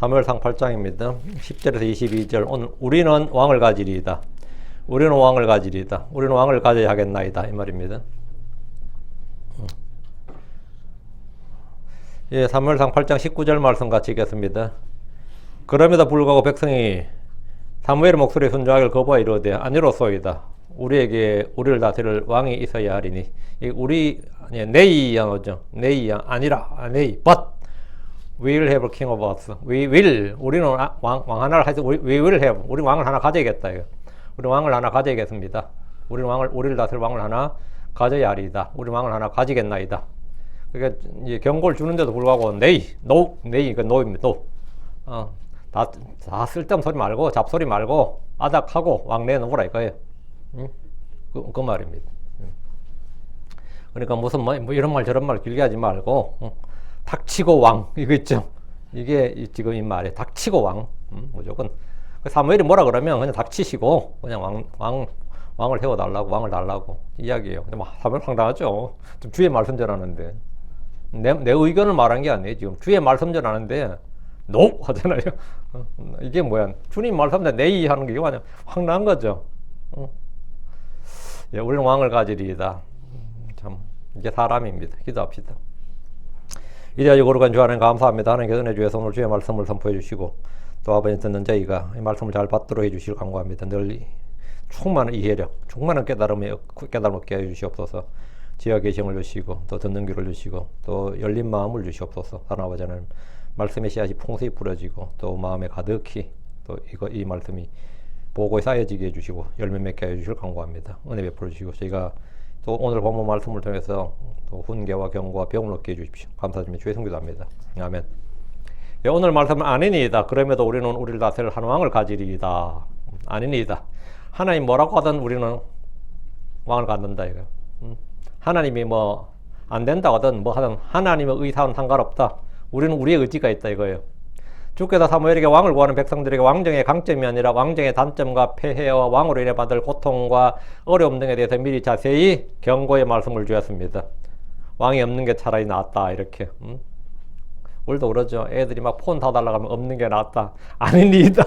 사무엘상 8장입니다. 10절에서 22절. 오늘 우리는 왕을 가지리이다. 우리는 왕을 가지리이다. 우리는 왕을 가져야 하겠나이다. 이 말입니다. 예, 사무엘상 8장 19절 말씀 같이 읽겠습니다. 그럼에도 불구하고 백성이 사무엘의 목소리에 순종하기를 거부하여 이르되 아니로소이다. 우리를 다스릴 왕이 있어야 하리니. 우리 아니 네이 양어죠. 네이 양 아니라 네이 but we will have a king of us. we will 우리는 왕 하나를 해서 we will have 우리 왕을 하나 가져야겠다. 이거. 우리 왕을 하나 가져야겠습니다. 우리를 다스릴 왕을 하나 가져야 하리이다. 우리 왕을 하나 가지겠나이다. 그러니까 이제 경고를 주는데도 불구하고 네이 그 노입니다. 다 쓸데없는 소리 말고 잡소리 말고 아닥하고 왕 내놓으라 이거예요. 그 말입니다. 그러니까 무슨 뭐 이런 말 저런 말 길게 하지 말고 닥치고 왕 이거 있죠. 이게 지금 이 말에 닥치고 왕 무조건 사무엘이 뭐라 그러면 그냥 닥치시고 그냥 왕을 세워달라고 왕을 달라고 이야기해요. 근데 뭐 사무엘 황당하죠. 좀 주의 말씀 전하는데 내 의견을 말한 게 아니에요. 지금 주의 말씀 전하는데 노 하잖아요. 이게 뭐야? 주님 말씀인데 네이 하는 게 이거 아니야? 황당한 거죠. 예, 우리는 왕을 가지리이다. 참 이게 사람입니다. 기도합시다. 이제까지 거룩한 주 하나님 감사합니다. 하나님께서 은혜 주에서 오늘 주의 말씀을 선포해 주시고 또 아버지 듣는 저희가 이 말씀을 잘 받도록 해주시길 간구합니다. 늘 충만한 이해력, 충만한 깨달음을 얻게 해주시옵소서. 지혜와 계시를 주시고 또 듣는 귀를 주시고 또 열린 마음을 주시옵소서. 하나님 아버지 하나님 말씀의 씨앗이 풍성히 뿌려지고 또 마음에 가득히 또 이 말씀이 보고에 쌓여지게 해주시고 열매 맺게 해주실 간구합니다. 은혜 베풀어 주시고 저희가 또 오늘 본문 말씀을 통해서 또 훈계와 경고와 배움을 얻게 해주십시오. 감사드리며 주의 성기도합니다. 아멘. 예, 오늘 말씀은 아니니이다. 그럼에도 우리는 우리를 다스릴 한 왕을 가지리이다. 아니니이다. 하나님 뭐라고 하든 우리는 왕을 갖는다 이거. 하나님이 뭐 안 된다고 하든 뭐 하든 하나님의 의사는 상관없다. 우리는 우리의 의지가 있다 이거예요. 주께서 사무엘에게 왕을 구하는 백성들에게 왕정의 강점이 아니라 왕정의 단점과 폐해와 왕으로 인해 받을 고통과 어려움 등에 대해서 미리 자세히 경고의 말씀을 주었습니다. 왕이 없는 게 차라리 낫다 이렇게. 우리도 그러죠. 애들이 막 폰 사달라고 하면 없는 게 낫다. 아니니다.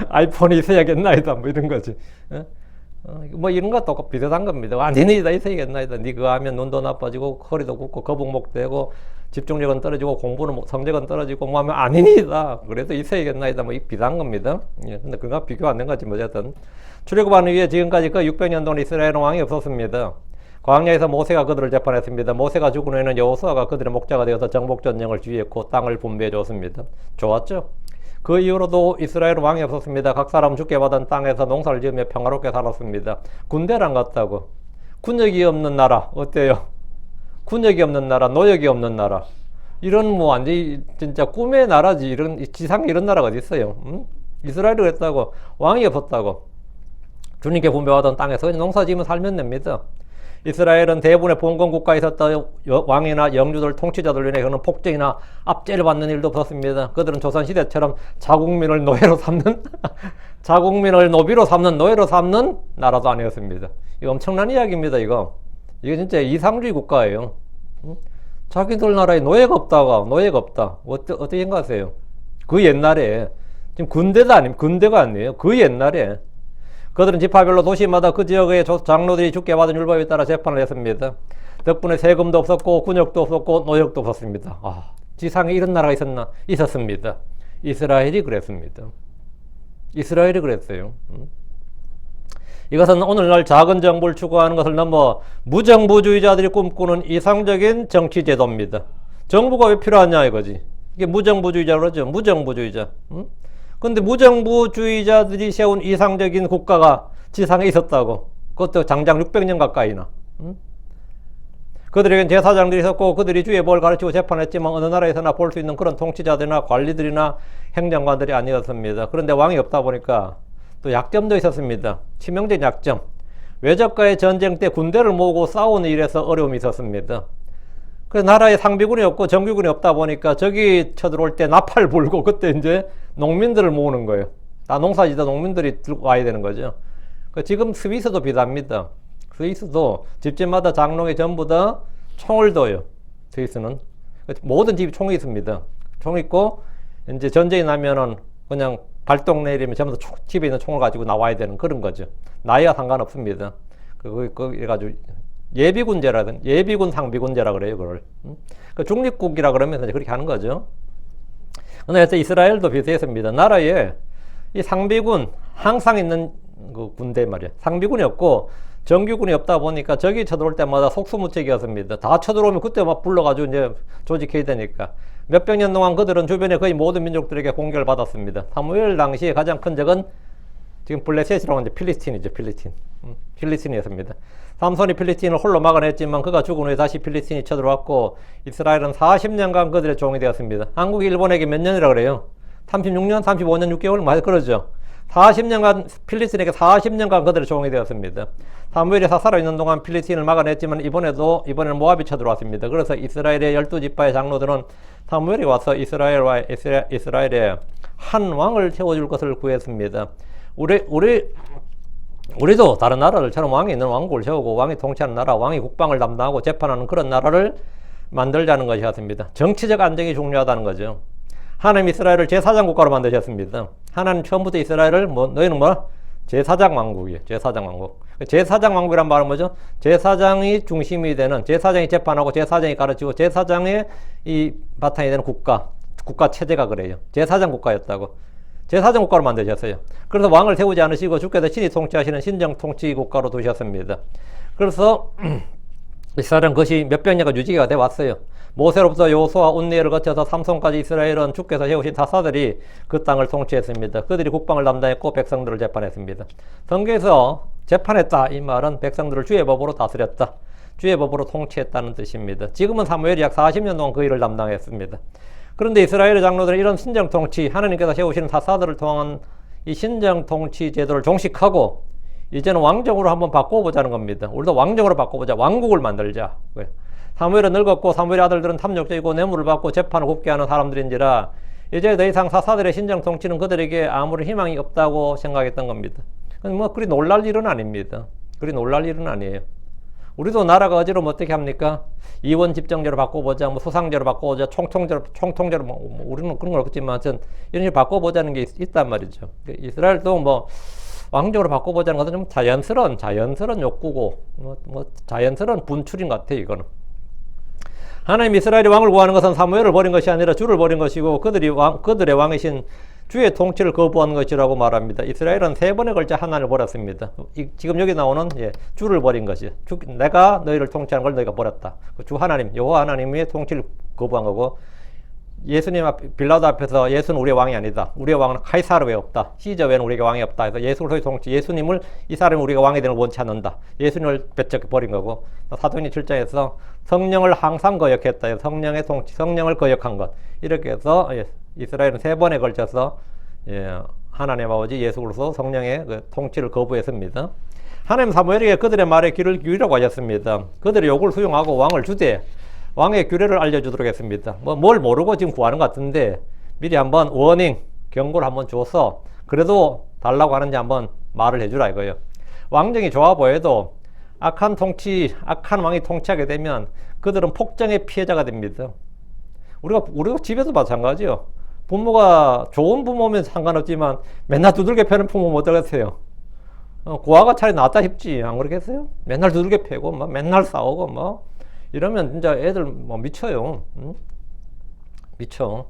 아이폰이 있어야겠나이다. 뭐 이런 거지. 뭐 이런 것도 비슷한 겁니다. 아니니다 있어야겠나이다. 니 그거 하면 눈도 나빠지고 허리도 굽고 거북목 되고 집중력은 떨어지고 공부는 성적은 떨어지고 뭐 하면 아니니다. 그래도 있어야겠나이다. 뭐 비슷한 겁니다. 예, 근데 그거 비교 안 된 거지 뭐 어쨌든. 출애굽한 이후에 지금까지 그 600년 동안 이스라엘은 왕이 없었습니다. 광야에서 모세가 그들을 재판했습니다. 모세가 죽은 후에는 여호수아가 그들의 목자가 되어서 정복 전쟁을 지휘했고 땅을 분배해 줬습니다. 좋았죠? 그 이후로도 이스라엘은 왕이 없었습니다. 각 사람 주께 받은 땅에서 농사를 지으며 평화롭게 살았습니다. 군대를 안 갔다고. 군역이 없는 나라 어때요? 군역이 없는 나라, 노역이 없는 나라. 이런 뭐 완전히 진짜 꿈의 나라지. 이런 지상에 이런 나라가 어디 있어요? 이스라엘이 그랬다고. 왕이 없었다고. 주님께 분배받은 땅에서 농사 지으면 살면 됩니다. 이스라엘은 대부분의 봉건 국가에 있었던 왕이나 영주들, 통치자들로 인해 그는 폭정이나 압제를 받는 일도 없었습니다. 그들은 조선시대처럼 자국민을 노예로 삼는 자국민을 노비로 삼는 노예로 삼는 나라도 아니었습니다. 이거 엄청난 이야기입니다. 이게 진짜 이상주의 국가예요. 자기들 나라에 노예가 없다. 어떻게 생각하세요? 그 옛날에 지금 군대가 아니에요. 그 옛날에 그들은 지파별로 도시마다 그 지역의 장로들이 주께 받은 율법에 따라 재판을 했습니다. 덕분에 세금도 없었고 군역도 없었고 노역도 없었습니다. 지상에 이런 나라가 있었습니다. 이스라엘이 그랬습니다. 이스라엘이 그랬어요. 이것은 오늘날 작은 정부를 추구하는 것을 넘어 무정부주의자들이 꿈꾸는 이상적인 정치 제도입니다. 정부가 왜 필요하냐 이거지. 이게 무정부주의자로 그러죠. 무정부주의자. 근데 무정부주의자들이 세운 이상적인 국가가 지상에 있었다고. 그것도 장장 600년 가까이나. 그들에겐 제사장들이 있었고 그들이 주의 법을 가르치고 재판했지만 어느 나라에서나 볼 수 있는 그런 통치자들이나 관리들이나 행정관들이 아니었습니다. 그런데 왕이 없다 보니까 또 약점도 있었습니다. 치명적인 약점. 외적과의 전쟁 때 군대를 모으고 싸우는 일에서 어려움이 있었습니다. 그래서 나라에 상비군이 없고 정규군이 없다 보니까 적이 쳐들어올 때 나팔 불고 그때 이제 농민들을 모으는 거예요. 다 농사지다 농민들이 들고 와야 되는 거죠. 지금 스위스도 비슷합니다. 스위스도 집집마다 장롱에 전부 다 총을 둬요. 스위스는. 모든 집이 총이 있습니다. 총 있고 이제 전쟁이 나면은 그냥 발동 내리면 전부 다 집에 있는 총을 가지고 나와야 되는 그런 거죠. 나이와 상관없습니다. 그래가지고 예비군제라든 예비군 상비군제라 그래요, 그걸. 그 중립국이라 그러면서 이제 그렇게 하는 거죠. 그래서 이스라엘도 비슷했습니다. 나라에 이 상비군 항상 있는 그 군대 말이야. 상비군이 없고 정규군이 없다 보니까 적이 쳐들어올 때마다 속수무책이었습니다. 다 쳐들어오면 그때 막 불러가지고 이제 조직해야 되니까 몇백 년 동안 그들은 주변에 거의 모든 민족들에게 공격을 받았습니다. 사무엘 당시에 가장 큰 적은 지금 블레셋이라고 하는데 필리스틴이죠. 필리스틴이었습니다. 삼손이 필리스틴을 홀로 막아냈지만 그가 죽은 후에 다시 필리스틴이 쳐들어왔고 이스라엘은 40년간 그들의 종이 되었습니다. 한국이 일본에게 몇 년이라 그래요? 36년, 35년, 6개월 말 그러죠. 40년간 필리스틴에게 40년간 그들의 종이 되었습니다. 사무엘이 사살로 있는 동안 필리스틴을 막아냈지만 이번에는 모압이 쳐들어왔습니다. 그래서 이스라엘의 12지파의 장로들은 사무엘이 와서 이스라엘에 한 왕을 세워줄 것을 구했습니다. 우리도 다른 나라들처럼 왕이 있는 왕국을 세우고 왕이 통치하는 나라, 왕이 국방을 담당하고 재판하는 그런 나라를 만들자는 것이었습니다. 정치적 안정이 중요하다는 거죠. 하나님 이스라엘을 제4장 국가로 만드셨습니다. 하나님 처음부터 이스라엘을 너희는 제4장 왕국이에요. 제4장 왕국. 제4장 왕국이란 말은 뭐죠? 제4장이 중심이 되는, 제4장이 재판하고 제4장이 가르치고 제4장의 이 바탕이 되는 국가 체제가 그래요. 제4장 국가였다고. 제4장 국가로 만드셨어요. 그래서 왕을 세우지 않으시고 주께서 친히 통치하시는 신정 통치 국가로 두셨습니다. 그래서 이스라엘은 그것이 몇백 년간 유지가 돼 왔어요. 모세로부터 여호수아 온니엘을 거쳐서 삼손까지 이스라엘은 주께서 세우신 사사들이 그 땅을 통치했습니다. 그들이 국방을 담당했고 백성들을 재판했습니다. 성경에서 재판했다 이 말은 백성들을 주의 법으로 다스렸다, 주의 법으로 통치했다는 뜻입니다. 지금은 사무엘이 약 40년 동안 그 일을 담당했습니다. 그런데 이스라엘의 장로들은 이런 신정 통치, 하나님께서 세우시는 사사들을 통한 이 신정 통치 제도를 종식하고 이제는 왕정으로 한번 바꿔보자는 겁니다. 우리도 왕정으로 바꿔보자. 왕국을 만들자. 사무엘은 늙었고 사무엘의 아들들은 탐욕적이고 뇌물을 받고 재판을 굽게 하는 사람들인지라 이제 더 이상 사사들의 신정 통치는 그들에게 아무런 희망이 없다고 생각했던 겁니다. 그리 놀랄 일은 아닙니다. 그리 놀랄 일은 아니에요. 우리도 나라가 어지러우면 어떻게 합니까? 이원 집정제로 바꿔보자, 수상제로 바꿔보자, 총통제로 우리는 그런 건 없겠지만 이런 식으로 바꿔보자는 게 있단 말이죠. 이스라엘도 왕정으로 바꿔보자는 것은 좀 자연스러운 욕구고, 자연스러운 분출인 것 같아요, 이거는. 하나님 이스라엘이 왕을 구하는 것은 사무엘을 버린 것이 아니라 주를 버린 것이고, 그들의 왕이신 주의 통치를 거부한 것이라고 말합니다. 이스라엘은 3번에 걸쳐 하나님을 버렸습니다. 지금 여기 나오는 주를 버린 것이, 내가 너희를 통치하는 걸 너희가 버렸다. 주 하나님, 여호와 하나님의 통치를 거부한 거고, 예수님 빌라도 앞에서 예수는 우리의 왕이 아니다. 우리의 왕은 카이사르 외에 없다. 시저 외에는 우리에게 왕이 없다. 해서 예수를 통치, 예수님을 이 사람이 우리가 왕이 되는 걸 원치 않는다. 예수님을 배척해 버린 거고, 사도행전 7장에서 성령을 항상 거역했다. 성령의 통치, 성령을 거역한 것. 이렇게 해서 이스라엘은 3번에 걸쳐서 하나님 아버지 예수 그리스도 성령의 그 통치를 거부했습니다. 하나님 사무엘에게 그들의 말에 귀를 기울이라고 하셨습니다. 그들의 요구를 수용하고 왕을 주되 왕의 규례를 알려주도록 했습니다. 뭘 모르고 지금 구하는 것 같은데 미리 한번 워닝, 경고를 한번 줘서 그래도 달라고 하는지 한번 말을 해주라 이거예요. 왕정이 좋아 보여도 악한 왕이 통치하게 되면 그들은 폭정의 피해자가 됩니다. 우리가 집에서 마찬가지요. 부모가 좋은 부모면 상관없지만 맨날 두들겨 패는 부모면 어떠겠어요? 고아가 차라리 낫다 싶지, 안 그러겠어요? 맨날 두들겨 패고 맨날 싸우고 이러면 진짜 애들 미쳐요. 응? 미쳐.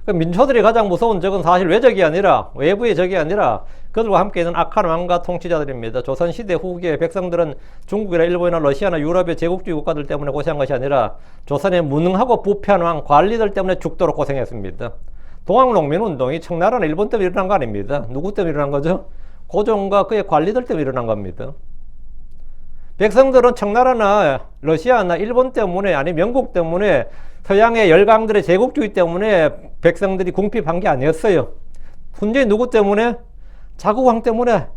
민초들이 가장 무서운 적은 사실 외적이 아니라, 외부의 적이 아니라 그들과 함께 있는 악한 왕과 통치자들입니다. 조선시대 후기에 백성들은 중국이나 일본이나 러시아나 유럽의 제국주의 국가들 때문에 고생한 것이 아니라 조선의 무능하고 부패한 왕, 관리들 때문에 죽도록 고생했습니다. 동학농민운동이 청나라나 일본 때문에 일어난 거 아닙니다. 누구 때문에 일어난 거죠? 고종과 그의 관리들 때문에 일어난 겁니다. 백성들은 청나라나 러시아나 일본 때문에, 아니 영국 때문에, 서양의 열강들의 제국주의 때문에 백성들이 궁핍한 게 아니었어요. 순전히 누구 때문에? 자국왕 때문에.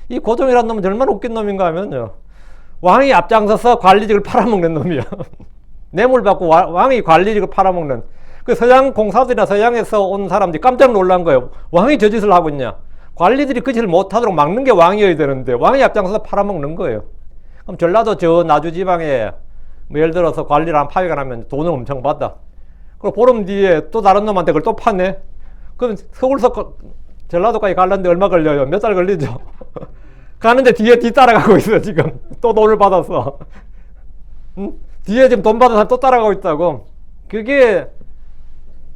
이 고종이라는 놈은 얼마나 웃긴 놈인가 하면요, 왕이 앞장서서 관리직을 팔아먹는 놈이야. 뇌물 받고 왕이 관리직을 팔아먹는. 그 서양 공사들이나 서양에서 온 사람들이 깜짝 놀란 거예요. 왕이 저 짓을 하고 있냐. 관리들이 그 짓을 못하도록 막는 게 왕이어야 되는데 왕이 앞장서서 팔아먹는 거예요. 그럼 전라도 저 나주 지방에 예를 들어서 관리를 한 파괴가 나면 돈을 엄청 받아. 그리고 보름 뒤에 또 다른 놈한테 그걸 또 파네. 그럼 서울서 전라도까지 가려는데 얼마 걸려요? 몇 달 걸리죠? 가는데 뒤에 따라가고 있어, 지금. 또 돈을 받아서. 응? 뒤에 지금 돈 받은 사람 또 따라가고 있다고. 그게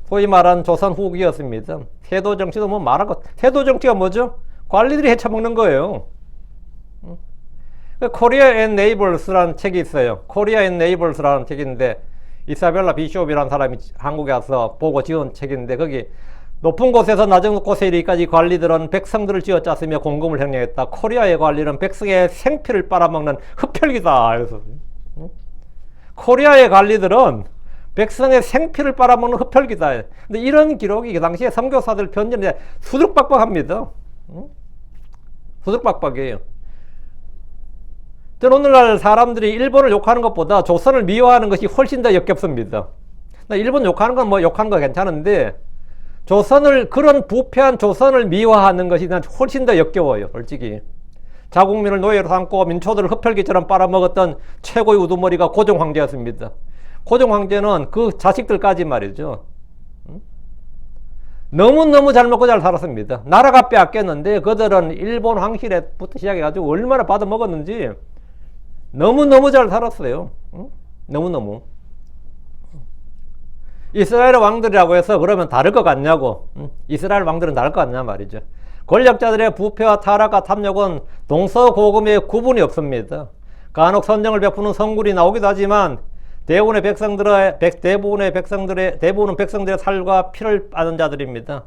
소위 말하는 조선 후기였습니다. 태도 정치도 뭐 말할 것. 태도 정치가 뭐죠? 관리들이 헤쳐먹는 거예요. 코리아 앤 네이버스라는 책이 있어요. 코리아 앤 네이버스라는 책인데 이사벨라 비숍이라는 사람이 한국에 와서 보고 지은 책인데 거기 높은 곳에서 낮은 곳에 이르기까지 관리들은 백성들을 쥐어짰으며 공금을 행령했다. 코리아의 관리는 백성의 생피를 빨아먹는 흡혈귀다. 그래서 코리아의 관리들은 백성의 생피를 빨아먹는 흡혈귀다. 근데 이런 기록이 그 당시에 선교사들 편지인데 수두룩박박합니다. 수두룩박박이에요. 저는 오늘날 사람들이 일본을 욕하는 것보다 조선을 미워하는 것이 훨씬 더 역겹습니다. 일본 욕하는 건 뭐 욕하는 거 괜찮은데 조선을, 그런 부패한 조선을 미워하는 것이 난 훨씬 더 역겨워요, 솔직히. 자국민을 노예로 삼고 민초들을 흡혈귀처럼 빨아먹었던 최고의 우두머리가 고종 황제였습니다. 고종 황제는 그 자식들까지 말이죠. 너무너무 잘 먹고 잘 살았습니다. 나라가 빼앗겼는데 그들은 일본 황실에부터 시작해가지고 얼마나 받아먹었는지 너무너무 잘 살았어요. 너무너무. 이스라엘 왕들이라고 해서 그러면 다를 것 같냐고. 이스라엘 왕들은 다를 것 같냐 말이죠. 권력자들의 부패와 타락과 탐욕은 동서고금의 구분이 없습니다. 간혹 선정을 베푸는 성군이 나오기도 하지만 대부분은 백성들의 살과 피를 빠는 자들입니다.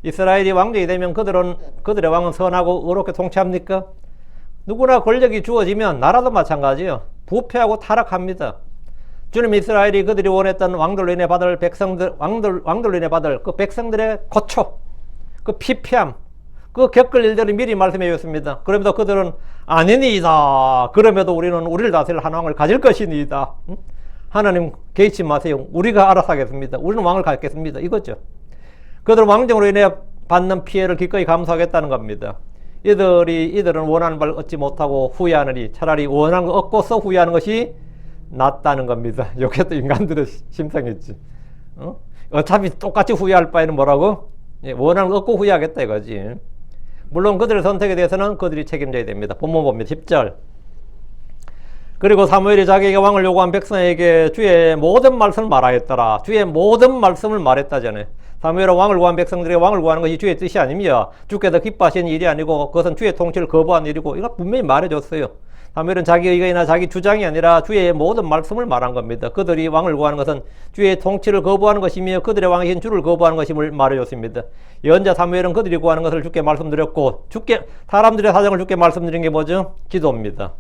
이스라엘이 왕족이 되면 그들의 왕은 선하고 의롭게 통치합니까? 누구나 권력이 주어지면 나라도 마찬가지예요. 부패하고 타락합니다. 주님 이스라엘이 그들이 원했던 왕들로 인해 받을 왕들로 인해 받을 그 백성들의 고초, 그 피폐함, 그 겪을 일들을 미리 말씀해 주셨습니다. 그럼에도 그들은 아니니이다. 그럼에도 우리는 우리를 다스릴 한 왕을 가질 것이니이다. 하나님 개의치 마세요. 우리가 알아서 하겠습니다. 우리는 왕을 갖겠습니다. 이거죠. 그들은 왕정으로 인해 받는 피해를 기꺼이 감수하겠다는 겁니다. 이들은 원하는 바를 얻지 못하고 후회하느니 차라리 원하는 거 얻고서 후회하는 것이 낫다는 겁니다. 이게 또 인간들의 심성이지. 어차피 똑같이 후회할 바에는 뭐라고? 원하는 거 얻고 후회하겠다 이거지. 물론 그들의 선택에 대해서는 그들이 책임져야 됩니다. 본문 봅니다. 10절. 그리고 사무엘이 자기에게 왕을 요구한 백성에게 주의 모든 말씀을 말하였더라. 주의 모든 말씀을 말했다잖아요. 사무엘은 왕을 구한 백성들에게 왕을 구하는 것이 주의 뜻이 아니며 주께서 기뻐하시는 일이 아니고 그것은 주의 통치를 거부한 일이고 이거 분명히 말해줬어요. 사무엘은 자기 의견이나 자기 주장이 아니라 주의 모든 말씀을 말한 겁니다. 그들이 왕을 구하는 것은 주의 통치를 거부하는 것이며 그들의 왕이신 주를 거부하는 것임을 말해줬습니다. 예언자 사무엘은 그들이 구하는 것을 주께 말씀드렸고 사람들의 사정을 주께 말씀드린 게 뭐죠? 기도입니다.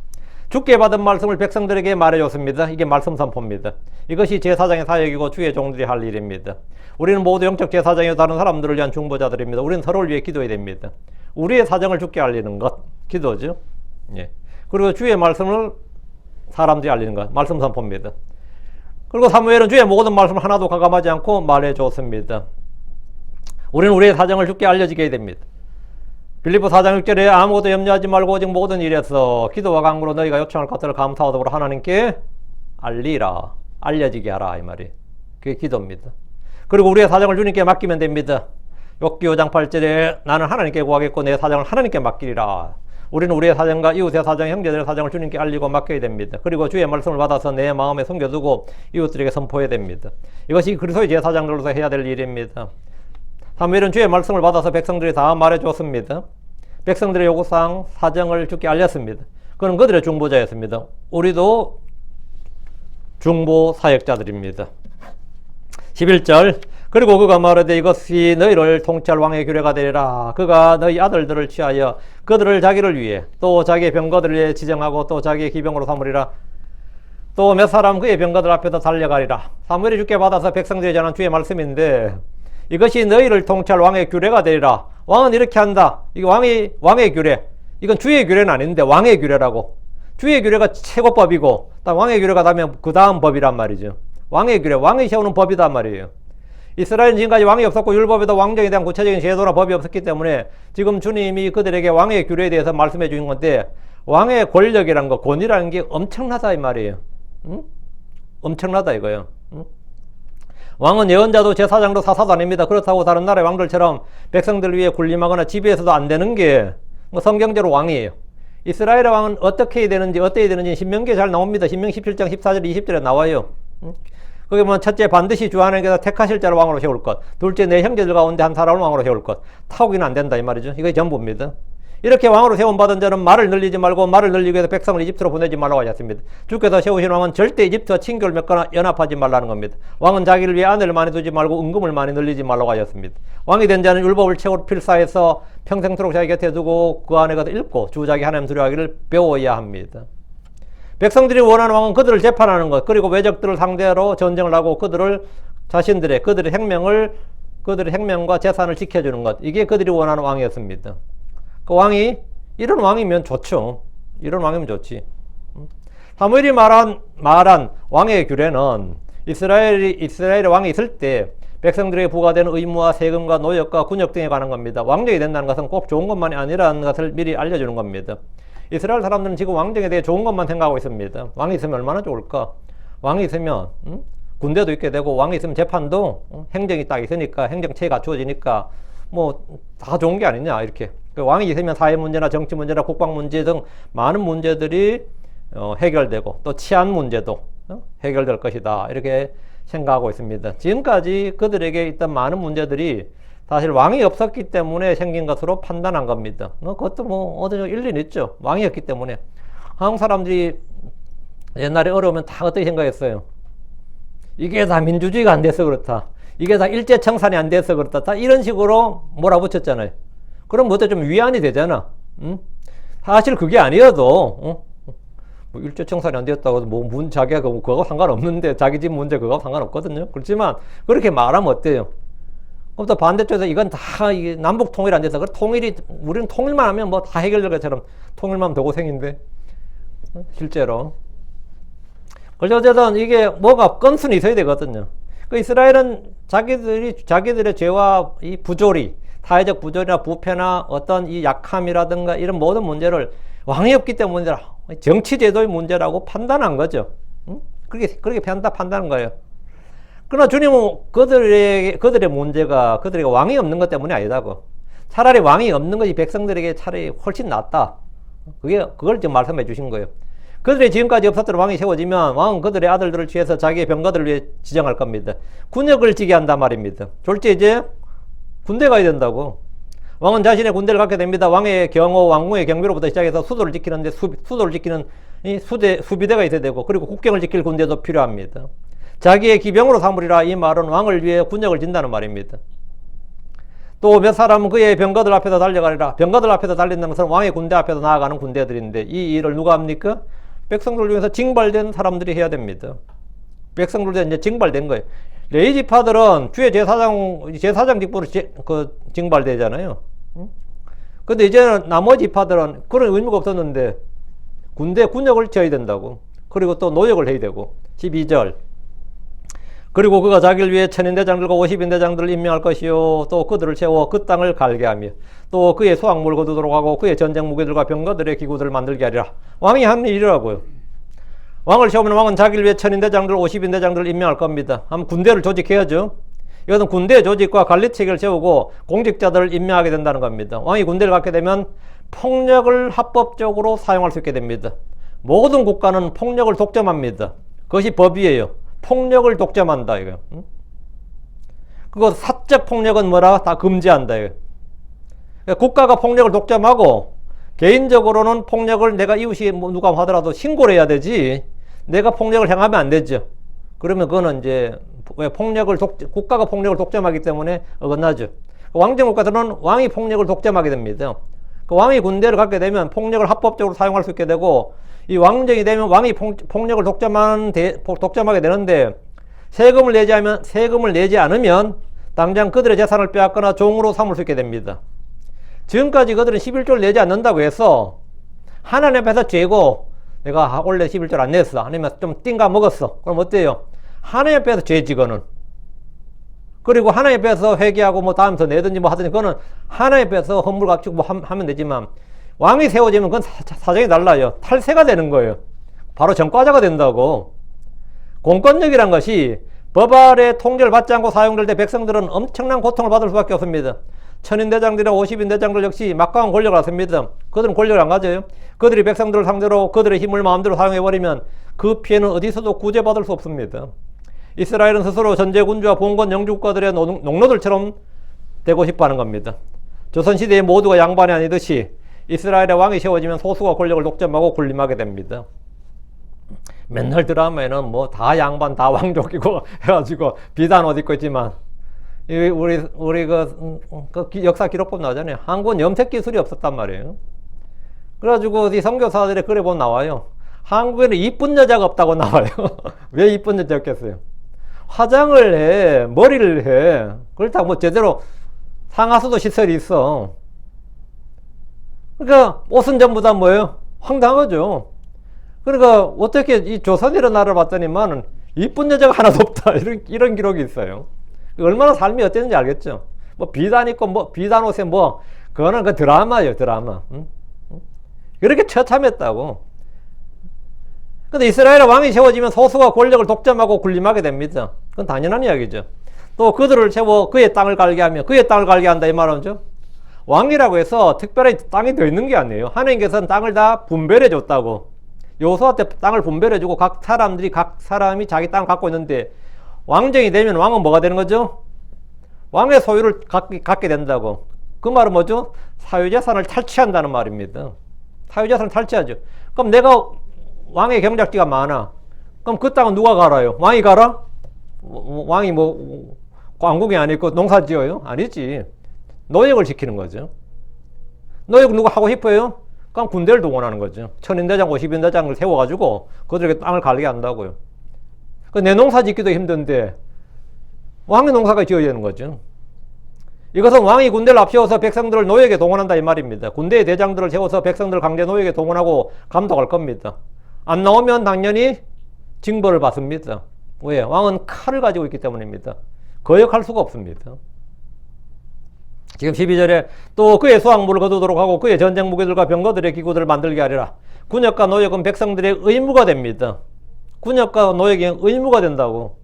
주께 받은 말씀을 백성들에게 말해줬습니다. 이게 말씀 선포입니다. 이것이 제사장의 사역이고 주의 종들이 할 일입니다. 우리는 모두 영적 제사장이요 다른 사람들을 위한 중보자들입니다. 우리는 서로를 위해 기도해야 됩니다. 우리의 사정을 주께 알리는 것, 기도죠. 예. 그리고 주의 말씀을 사람들이 알리는 것, 말씀 선포입니다. 그리고 사무엘은 주의 모든 말씀을 하나도 가감하지 않고 말해줬습니다. 우리는 우리의 사정을 주께 알려지게 해야 됩니다. 빌립보 4장 6절에 아무것도 염려하지 말고 오직 모든 일에서 기도와 간구로 너희가 요청할 것들을 감사하도록 하나님께 알리라, 알려지게 하라 이 말이. 그게 기도입니다. 그리고 우리의 사정을 주님께 맡기면 됩니다. 욥기 5장 8절에 나는 하나님께 구하겠고 내 사정을 하나님께 맡기리라. 우리는 우리의 사정과 이웃의 사정, 형제들의 사정을 주님께 알리고 맡겨야 됩니다. 그리고 주의 말씀을 받아서 내 마음에 숨겨두고 이웃들에게 선포해야 됩니다. 이것이 그리스도의 제사장들로서 해야 될 일입니다. 사무엘은 주의 말씀을 받아서 백성들이 다 말해줬습니다. 백성들의 요구사항, 사정을 주께 알렸습니다. 그는 그들의 중보자였습니다. 우리도 중보 사역자들입니다. 11절 그리고 그가 말하되 이것이 너희를 통치할 왕의 규례가 되리라. 그가 너희 아들들을 취하여 그들을 자기를 위해 또 자기의 병거들을 위해 지정하고 또 자기의 기병으로 삼으리라. 또 몇 사람 그의 병거들 앞에서 달려가리라. 사무엘이 주께 받아서 백성들에 전한 주의 말씀인데 이것이 너희를 통치할 왕의 규례가 되리라. 왕은 이렇게 한다. 이게 왕의 규례. 이건 주의 규례는 아닌데 왕의 규례라고. 주의 규례가 최고법이고 왕의 규례가 다면 그 다음 법이란 말이죠. 왕의 규례, 왕이 세우는 법이단 말이에요. 이스라엘은 지금까지 왕이 없었고 율법에도 왕정에 대한 구체적인 제도나 법이 없었기 때문에 지금 주님이 그들에게 왕의 규례에 대해서 말씀해 주신 건데 왕의 권력이란 거, 권위라는 게 엄청나다 이 말이에요. 엄청나다 이거예요. 왕은 예언자도 제사장도 사사도 아닙니다. 그렇다고 다른 나라의 왕들처럼 백성들 위해 군림하거나 지배해서도 안 되는 게 성경대로 왕이에요. 이스라엘의 왕은 어떻게 해야 되는지 신명기에 잘 나옵니다. 신명기 17장 14절 20절에 나와요. 거기 보면 첫째 반드시 주 하나님께서 택하실 자를 왕으로 세울 것, 둘째 내 형제들 가운데 한 사람을 왕으로 세울 것. 타오기는 안 된다 이 말이죠. 이게 전부입니다. 이렇게 왕으로 세움받은 자는 말을 늘리지 말고 말을 늘리기 위해서 백성을 이집트로 보내지 말라고 하셨습니다. 주께서 세우신 왕은 절대 이집트와 친교를 맺거나 연합하지 말라는 겁니다. 왕은 자기를 위해 아내를 많이 두지 말고 은금을 많이 늘리지 말라고 하셨습니다. 왕이 된 자는 율법을 최고로 필사해서 평생토록 자기 곁에 두고 그 안에 가서 읽고 주 자기 하나님 두려워하기를 배워야 합니다. 백성들이 원하는 왕은 그들을 재판하는 것, 그리고 외적들을 상대로 전쟁을 하고 그들의 행명과 재산을 지켜주는 것, 이게 그들이 원하는 왕이었습니다. 그 왕이 이런 왕이면 좋죠. 이런 왕이면 좋지. 사무엘이 말한 왕의 규례는 이스라엘의 왕이 있을 때 백성들에게 부과되는 의무와 세금과 노역과 군역 등에 관한 겁니다. 왕정이 된다는 것은 꼭 좋은 것만이 아니라는 것을 미리 알려주는 겁니다. 이스라엘 사람들은 지금 왕정에 대해 좋은 것만 생각하고 있습니다. 왕이 있으면 얼마나 좋을까? 왕이 있으면 군대도 있게 되고, 왕이 있으면 재판도 행정이 딱 있으니까, 행정체에 갖추어지니까 뭐 다 좋은 게 아니냐 이렇게. 왕이 있으면 사회 문제나 정치 문제나 국방 문제 등 많은 문제들이 해결되고, 또 치안 문제도 해결될 것이다 이렇게 생각하고 있습니다. 지금까지 그들에게 있던 많은 문제들이 사실 왕이 없었기 때문에 생긴 것으로 판단한 겁니다. 그것도 뭐 어느 정도 일리는 있죠. 왕이었기 때문에. 한국 사람들이 옛날에 어려우면 다 어떻게 생각했어요? 이게 다 민주주의가 안 돼서 그렇다. 이게 다 일제청산이 안 돼서 그렇다. 다 이런 식으로 몰아붙였잖아요. 그럼 뭐 좀 위안이 되잖아. 사실 그게 아니어도 뭐 일제청산이 안 되었다고 자기가 그거 상관없는데, 자기 집 문제 그거 상관없거든요. 그렇지만 그렇게 말하면 어때요? 그럼 또 반대쪽에서 이건 다 이게 남북 통일이 안 돼서, 우리는 통일만 하면 뭐 다 해결될 것처럼, 통일만 하면 더 고생인데 실제로. 그래서 어쨌든 이게 뭐가 건순이 있어야 되거든요. 그 이스라엘은 자기들의 죄와 이 부조리, 사회적 부조리나 부패나 어떤 이 약함이라든가 이런 모든 문제를 왕이 없기 때문에 정치 제도의 문제라고 판단한 거죠. 그렇게 판단한 거예요. 그러나 주님은 그들의 문제가 그들에게 왕이 없는 것 때문이 아니다고. 차라리 왕이 없는 것이 백성들에게 차라리 훨씬 낫다. 그걸 지금 말씀해 주신 거예요. 그들이 지금까지 없었던 왕이 세워지면 왕은 그들의 아들들을 취해서 자기의 병거들을 위해 지정할 겁니다. 군역을 지게 한단 말입니다. 졸지 이제 군대 가야 된다고. 왕은 자신의 군대를 갖게 됩니다. 왕의 경호, 왕궁의 경비로부터 시작해서 수도를 지키는 이 수비대가 있어야 되고, 그리고 국경을 지킬 군대도 필요합니다. 자기의 기병으로 삼으리라, 이 말은 왕을 위해 군역을 진다는 말입니다. 또 몇 사람은 그의 병거들 앞에서 달려가리라. 병거들 앞에서 달린다는 것은 왕의 군대 앞에서 나아가는 군대들인데, 이 일을 누가 합니까? 백성들 중에서 징발된 사람들이 해야 됩니다. 백성들도 이제 징발된 거예요. 레위 지파들은 주의 제사장 직분으로 징발되잖아요. 근데 이제는 나머지 지파들은 그런 의무가 없었는데 군역을 지어야 된다고. 그리고 또 노역을 해야 되고. 12절. 그리고 그가 자기를 위해 천인대장들과 50인대장들을 임명할 것이요, 또 그들을 세워 그 땅을 갈게 하며, 또 그의 소악물을 거두도록 하고 그의 전쟁 무기들과 병거들의 기구들을 만들게 하리라. 왕이 하는 일이라고요. 왕을 세우면 왕은 자기를 위해 천인대장들, 50인대장들을 임명할 겁니다. 한번 군대를 조직해야죠. 이것은 군대 조직과 관리 체계를 세우고 공직자들을 임명하게 된다는 겁니다. 왕이 군대를 갖게 되면 폭력을 합법적으로 사용할 수 있게 됩니다. 모든 국가는 폭력을 독점합니다. 그것이 법이에요. 폭력을 독점한다 이거. 그거 사적 폭력은 뭐라? 다 금지한다 이거. 그러니까 국가가 폭력을 독점하고 개인적으로는 폭력을 내가 이웃이 누가 하더라도 신고를 해야 되지, 내가 폭력을 행하면 안 되죠. 그러면 그거는 이제 왜 국가가 폭력을 독점하기 때문에 어긋나죠. 왕정 국가들은 왕이 폭력을 독점하게 됩니다. 그 왕이 군대를 갖게 되면 폭력을 합법적으로 사용할 수 있게 되고, 이 왕정이 되면 왕이 폭력을 독점하게 되는데, 세금을 내지 않으면 당장 그들의 재산을 빼앗거나 종으로 삼을 수 있게 됩니다. 지금까지 그들은 11조를 내지 않는다고 해서 하나님 앞에서 죄고, 내가 원래 11조를 안 냈어, 아니면 좀 띵가 먹었어, 그럼 어때요? 하나님 앞에서 죄지거는. 그리고 하나님 앞에서 회개하고 뭐 다음부터 내든지 뭐 하든지, 그거는 하나님 앞에서 헌물 갖추고 뭐 하면 되지만, 왕이 세워지면 그건 사정이 달라요. 탈세가 되는 거예요. 바로 전과자가 된다고. 공권력이란 것이 법 아래 통제를 받지 않고 사용될 때 백성들은 엄청난 고통을 받을 수밖에 없습니다. 천인대장들이나 50인대장들 역시 막강한 권력을 갖습니다. 그들은 권력을 안 가져요. 그들이 백성들을 상대로 그들의 힘을 마음대로 사용해버리면 그 피해는 어디서도 구제받을 수 없습니다. 이스라엘은 스스로 전제군주와 봉건 영주국가들의 농노들처럼 되고 싶어하는 겁니다. 조선시대의 모두가 양반이 아니듯이 이스라엘의 왕이 세워지면 소수가 권력을 독점하고 군림하게 됩니다. 맨날 드라마에는 뭐 다 양반 다 왕족이고 해가지고 비단 옷 입고 있지만 우리 그 역사 기록법 나오잖아요. 한국은 염색 기술이 없었단 말이에요. 그래가지고 이 선교사들의 글에 보면 나와요. 한국에는 이쁜 여자가 없다고 나와요. 왜 이쁜 여자 없겠어요? 화장을 해, 머리를 해. 그렇다고 뭐 제대로 상하수도 시설이 있어. 그러니까 옷은 전부 다 뭐예요? 황당하죠. 그러니까 어떻게 이 조선이라는 나라를 봤더니만 이쁜 여자가 하나도 없다. 이런 기록이 있어요. 얼마나 삶이 어땠는지 알겠죠? 뭐 비단 입고 뭐 비단 옷에 뭐 그거는 그 드라마예요, 드라마. 응? 그렇게 처참했다고. 근데 이스라엘의 왕이 세워지면 소수가 권력을 독점하고 군림하게 됩니다. 그건 당연한 이야기죠. 또 그들을 세워 그의 땅을 갈게 하며 그의 땅을 갈게 한다 이 말이죠. 왕이라고 해서 특별히 땅이 더 있는 게 아니에요. 하나님께서는 땅을 다 분배해 줬다고. 여호수아 때 땅을 분배해 주고 각 사람이 자기 땅을 갖고 있는데 왕정이 되면 왕은 뭐가 되는 거죠? 왕의 소유를 갖게 된다고. 그 말은 뭐죠? 사유재산을 탈취한다는 말입니다. 사유재산을 탈취하죠. 그럼 내가 왕의 경작지가 많아. 그럼 그 땅은 누가 갈아요? 왕이 갈아? 왕이 뭐 왕궁이 아니고 농사 지어요? 아니지. 노역을 시키는 거죠. 노역 누가 하고 싶어요? 그럼 군대를 동원하는 거죠. 천인대장, 50인대장을 세워가지고 그들에게 땅을 갈게 한다고요. 내 농사 짓기도 힘든데 왕의 농사가 지어야 되는 거죠. 이것은 왕이 군대를 앞세워서 백성들을 노역에 동원한다 이 말입니다. 군대의 대장들을 세워서 백성들을 강제 노역에 동원하고 감독할 겁니다. 안 나오면 당연히 징벌을 받습니다. 왜? 왕은 칼을 가지고 있기 때문입니다. 거역할 수가 없습니다. 지금 12절에 또 그의 수확물을 거두도록 하고 그의 전쟁 무기들과 병거들의 기구들을 만들게 하리라. 군역과 노역은 백성들의 의무가 됩니다. 군역과 노역이 의무가 된다고.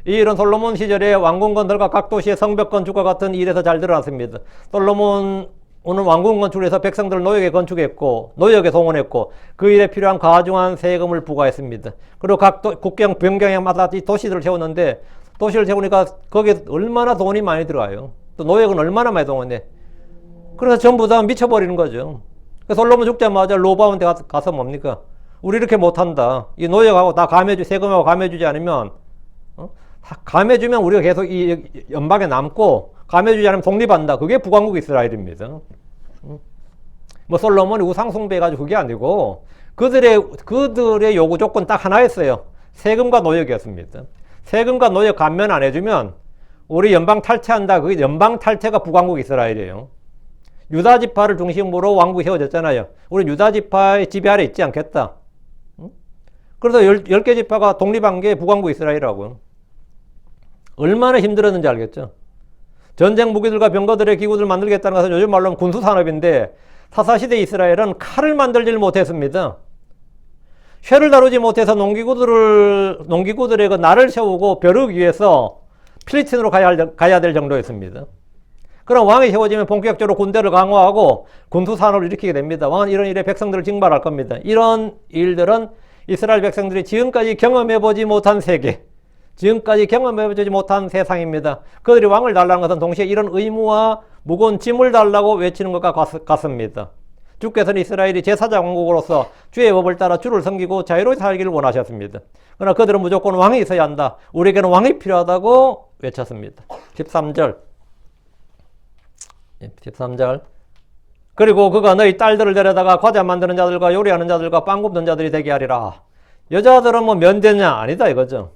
이 일은 솔로몬 시절에 왕궁 건설과 각 도시의 성벽 건축과 같은 일에서 잘 드러났습니다. 솔로몬은 왕궁 건축에서 백성들을 노역에 건축했고 노역에 동원했고 그 일에 필요한 과중한 세금을 부과했습니다. 그리고 각 국경 변경에마다 이 도시들을 세웠는데 도시를 세우니까 거기에 얼마나 돈이 많이 들어가요. 또 노역은 얼마나 많이 동원해. 그래서 전부 다 미쳐버리는 거죠. 솔로몬 죽자마자 로보암한테 가서 뭡니까? 우리 이렇게 못한다. 이 노역하고 다 세금하고 감해주지 않으면 감해주면 우리가 계속 이 연방에 남고 감해주지 않으면 독립한다. 그게 북왕국 이스라엘입니다. 뭐 솔로몬이 우상숭배해가지고 그게 아니고 그들의 요구 조건 딱 하나였어요. 세금과 노역이었습니다. 세금과 노역 감면 안 해주면 우리 연방 탈퇴한다. 그 연방 탈퇴가 북왕국 이스라엘이에요. 유다 지파를 중심으로 왕국이 세워졌잖아요. 우리 유다 지파의 지배 아래 있지 않겠다. 그래서 10개 지파가 독립한 게 북왕국 이스라엘이라고요. 얼마나 힘들었는지 알겠죠? 전쟁 무기들과 병거들의 기구들을 만들겠다는 것은 요즘 말로 하면 군수산업인데 사사시대 이스라엘은 칼을 만들지를 못했습니다. 쇠를 다루지 못해서 농기구들의 그 날을 세우고 벼르기 위해서 필리핀으로 가야 될 정도였습니다. 그럼 왕이 세워지면 본격적으로 군대를 강화하고 군수산업을 일으키게 됩니다. 왕은 이런 일에 백성들을 징발할 겁니다. 이런 일들은 이스라엘 백성들이 지금까지 경험해보지 못한 세계, 지금까지 경험해보지 못한 세상입니다. 그들이 왕을 달라는 것은 동시에 이런 의무와 무거운 짐을 달라고 외치는 것과 같습니다. 주께서는 이스라엘이 제사장 왕국으로서 주의 법을 따라 주를 섬기고 자유롭게 살기를 원하셨습니다. 그러나 그들은 무조건 왕이 있어야 한다. 우리에게는 왕이 필요하다고 외쳤습니다. 13절. 그리고 그가 너희 딸들을 데려다가 과자 만드는 자들과 요리하는 자들과 빵 굽는 자들이 되게 하리라. 여자들은 뭐 면제냐? 아니다 이거죠.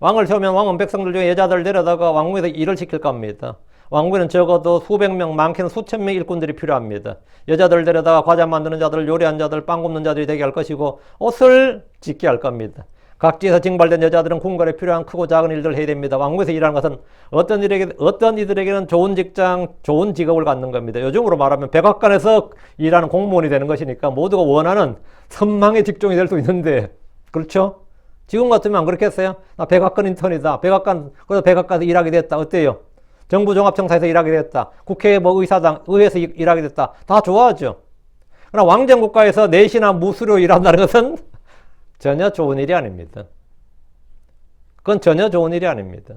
왕을 세우면 왕은 백성들 중에 여자들을 데려다가 왕궁에서 일을 시킬 겁니다. 왕궁에는 적어도 수백 명, 많게는 수천 명 일꾼들이 필요합니다. 여자들을 데려다가 과자 만드는 자들, 요리하는 자들, 빵 굽는 자들이 되게 할 것이고 옷을 짓게 할 겁니다. 각지에서 징발된 여자들은 궁궐에 필요한 크고 작은 일들을 해야 됩니다. 왕궁에서 일하는 것은 어떤 이들에게는 좋은 직장, 좋은 직업을 갖는 겁니다. 요즘으로 말하면 백악관에서 일하는 공무원이 되는 것이니까 모두가 원하는 선망의 직종이 될 수 있는데, 그렇죠? 지금 같으면 안 그렇겠어요? 나 백악관 인턴이다. 그래서 백악관에서 일하게 됐다. 어때요? 정부 종합청사에서 일하게 됐다. 국회 뭐 의회에서 일하게 됐다. 다 좋아하죠. 그러나 왕정국가에서 내시나 무수료 일한다는 것은 전혀 좋은 일이 아닙니다. 그건 전혀 좋은 일이 아닙니다.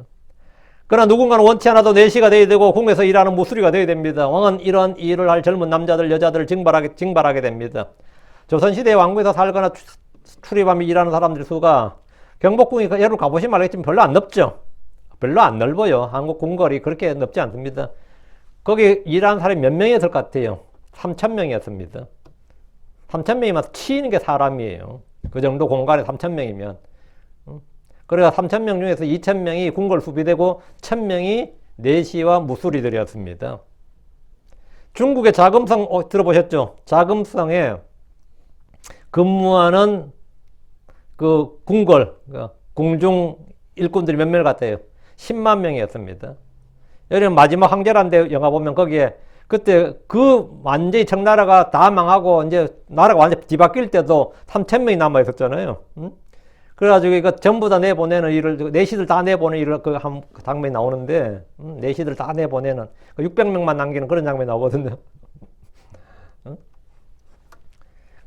그러나 누군가는 원치 않아도 내시가 돼야 되고 궁에서 일하는 무수리가 돼야 됩니다. 왕은 이런 일을 할 젊은 남자들, 여자들을 징발하게 됩니다. 조선시대 왕궁에서 살거나 출입하며 일하는 사람들 수가 경복궁이 여러분 가보시면 알겠지만 별로 안 넓죠. 별로 안 넓어요. 한국 궁궐이 그렇게 넓지 않습니다. 거기 일하는 사람이 몇 명이었을 것 같아요? 3,000명이었습니다. 3,000명이면 치이는 게 사람이에요. 그 정도 공간에 3,000명이면. 그래서 3,000명 중에서 2,000명이 궁궐 수비되고 1,000명이 내시와 무수리들이었습니다. 중국의 자금성 들어보셨죠? 자금성에 근무하는 그 궁궐, 궁중 일꾼들이 몇 명을 갖대요? 10만 명이었습니다. 여러분 마지막 황제란데 영화 보면 거기에 그때 그 완전히 청나라가 다 망하고 이제 나라가 완전히 뒤바뀔 때도 3,000명이 남아 있었잖아요. 그래가지고 이거 전부 다 내보내는 일을, 내시들 다 내보내는 일을 그 장면이 나오는데, 내시들 다 내보내는, 600명만 남기는 그런 장면이 나오거든요.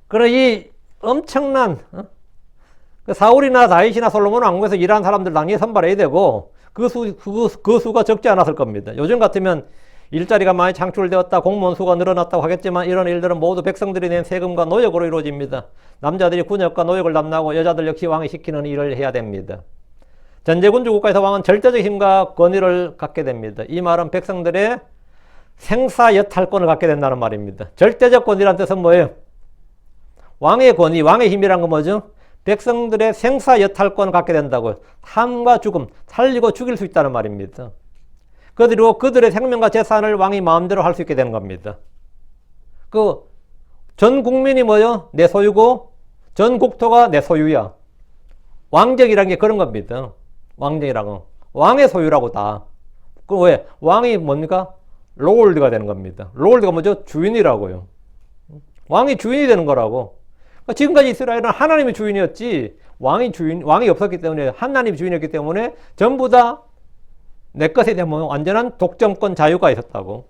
그래, 이 엄청난, 사울이나 다윗이나 솔로몬 왕국에서 일하는 사람들 당연히 선발해야 되고, 그 수가 적지 않았을 겁니다. 요즘 같으면 일자리가 많이 창출되었다, 공무원 수가 늘어났다고 하겠지만 이런 일들은 모두 백성들이 낸 세금과 노역으로 이루어집니다. 남자들이 군역과 노역을 담당하고 여자들 역시 왕이 시키는 일을 해야 됩니다. 전제군주 국가에서 왕은 절대적 힘과 권위를 갖게 됩니다. 이 말은 백성들의 생사여탈권을 갖게 된다는 말입니다. 절대적 권위란 뜻은 뭐예요? 왕의 권위, 왕의 힘이란 건 뭐죠? 백성들의 생사여탈권을 갖게 된다고요. 삶과 죽음, 살리고 죽일 수 있다는 말입니다. 그리고 그들의 생명과 재산을 왕이 마음대로 할 수 있게 되는 겁니다. 전 국민이 뭐요? 내 소유고 전 국토가 내 소유야. 왕정이라는 게 그런 겁니다. 왕정이라는 건 왕의 소유라고 다. 왜? 왕이 뭡니까? 롤드가 되는 겁니다. 롤드가 뭐죠? 주인이라고요. 왕이 주인이 되는 거라고. 지금까지 이스라엘은 하나님이 주인이었지 왕이 없었기 때문에 하나님이 주인이었기 때문에 전부 다 내 것에 대한 완전한 독점권 자유가 있었다고.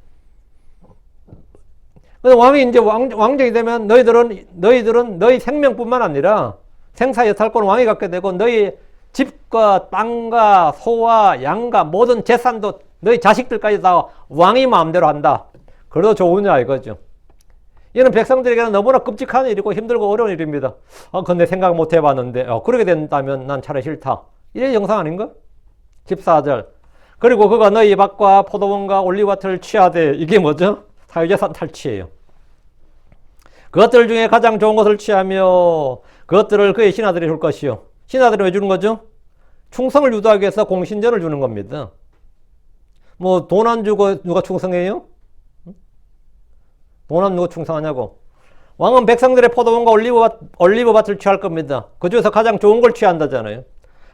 근데 왕이 이제 왕정이 되면 너희들은 너희 생명뿐만 아니라 생사여탈권 왕이 갖게 되고 너희 집과 땅과 소와 양과 모든 재산도 너희 자식들까지 다 왕이 마음대로 한다. 그래도 좋으냐 이거죠. 이는 백성들에게는 너무나 끔찍한 일이고 힘들고 어려운 일입니다. 근데 생각 못 해봤는데 그렇게 된다면 난 차라리 싫다. 이게 정상 아닌가? 14절. 그리고 그가 너희 밭과 포도원과 올리브밭을 취하되 이게 뭐죠? 사유재산 탈취예요. 그것들 중에 가장 좋은 것을 취하며 그것들을 그의 신하들이 줄 것이요. 신하들이 왜 주는 거죠? 충성을 유도하기 위해서 공신전을 주는 겁니다. 뭐 돈 안 주고 누가 충성해요? 돈 안 주고 충성하냐고. 왕은 백성들의 포도원과 올리브밭을 취할 겁니다. 그 중에서 가장 좋은 걸 취한다잖아요.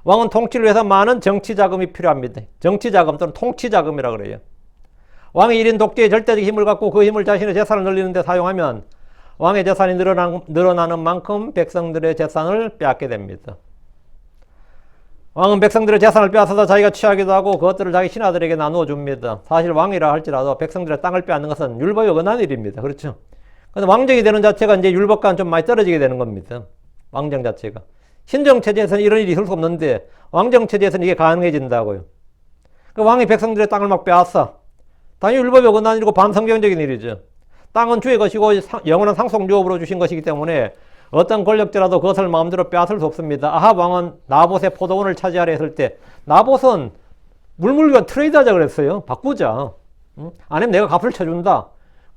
왕은 통치를 위해서 많은 정치자금이 필요합니다. 정치자금 또는 통치자금이라 그래요. 왕이 1인 독재의 절대적 힘을 갖고 그 힘을 자신의 재산을 늘리는 데 사용하면 왕의 재산이 늘어나는 만큼 백성들의 재산을 빼앗게 됩니다. 왕은 백성들의 재산을 빼앗아서 자기가 취하기도 하고 그것들을 자기 신하들에게 나누어 줍니다. 사실 왕이라 할지라도 백성들의 땅을 빼앗는 것은 율법에 어긋난 일입니다. 그렇죠? 근데 왕정이 되는 자체가 이제 율법과는 좀 많이 떨어지게 되는 겁니다. 왕정 자체가. 신정체제에서는 이런 일이 있을 수 없는데 왕정체제에서는 이게 가능해진다고요. 왕이 백성들의 땅을 막 빼앗아. 당연히 율법이 어긋난 일이고 반성경적인 일이죠. 땅은 주의 것이고 영원한 상속유업으로 주신 것이기 때문에 어떤 권력자라도 그것을 마음대로 빼앗을 수 없습니다. 아합 왕은 나봇의 포도원을 차지하려 했을 때 나봇은 물물교환 트레이드하자 그랬어요. 바꾸자. 아니면 내가 값을 쳐준다.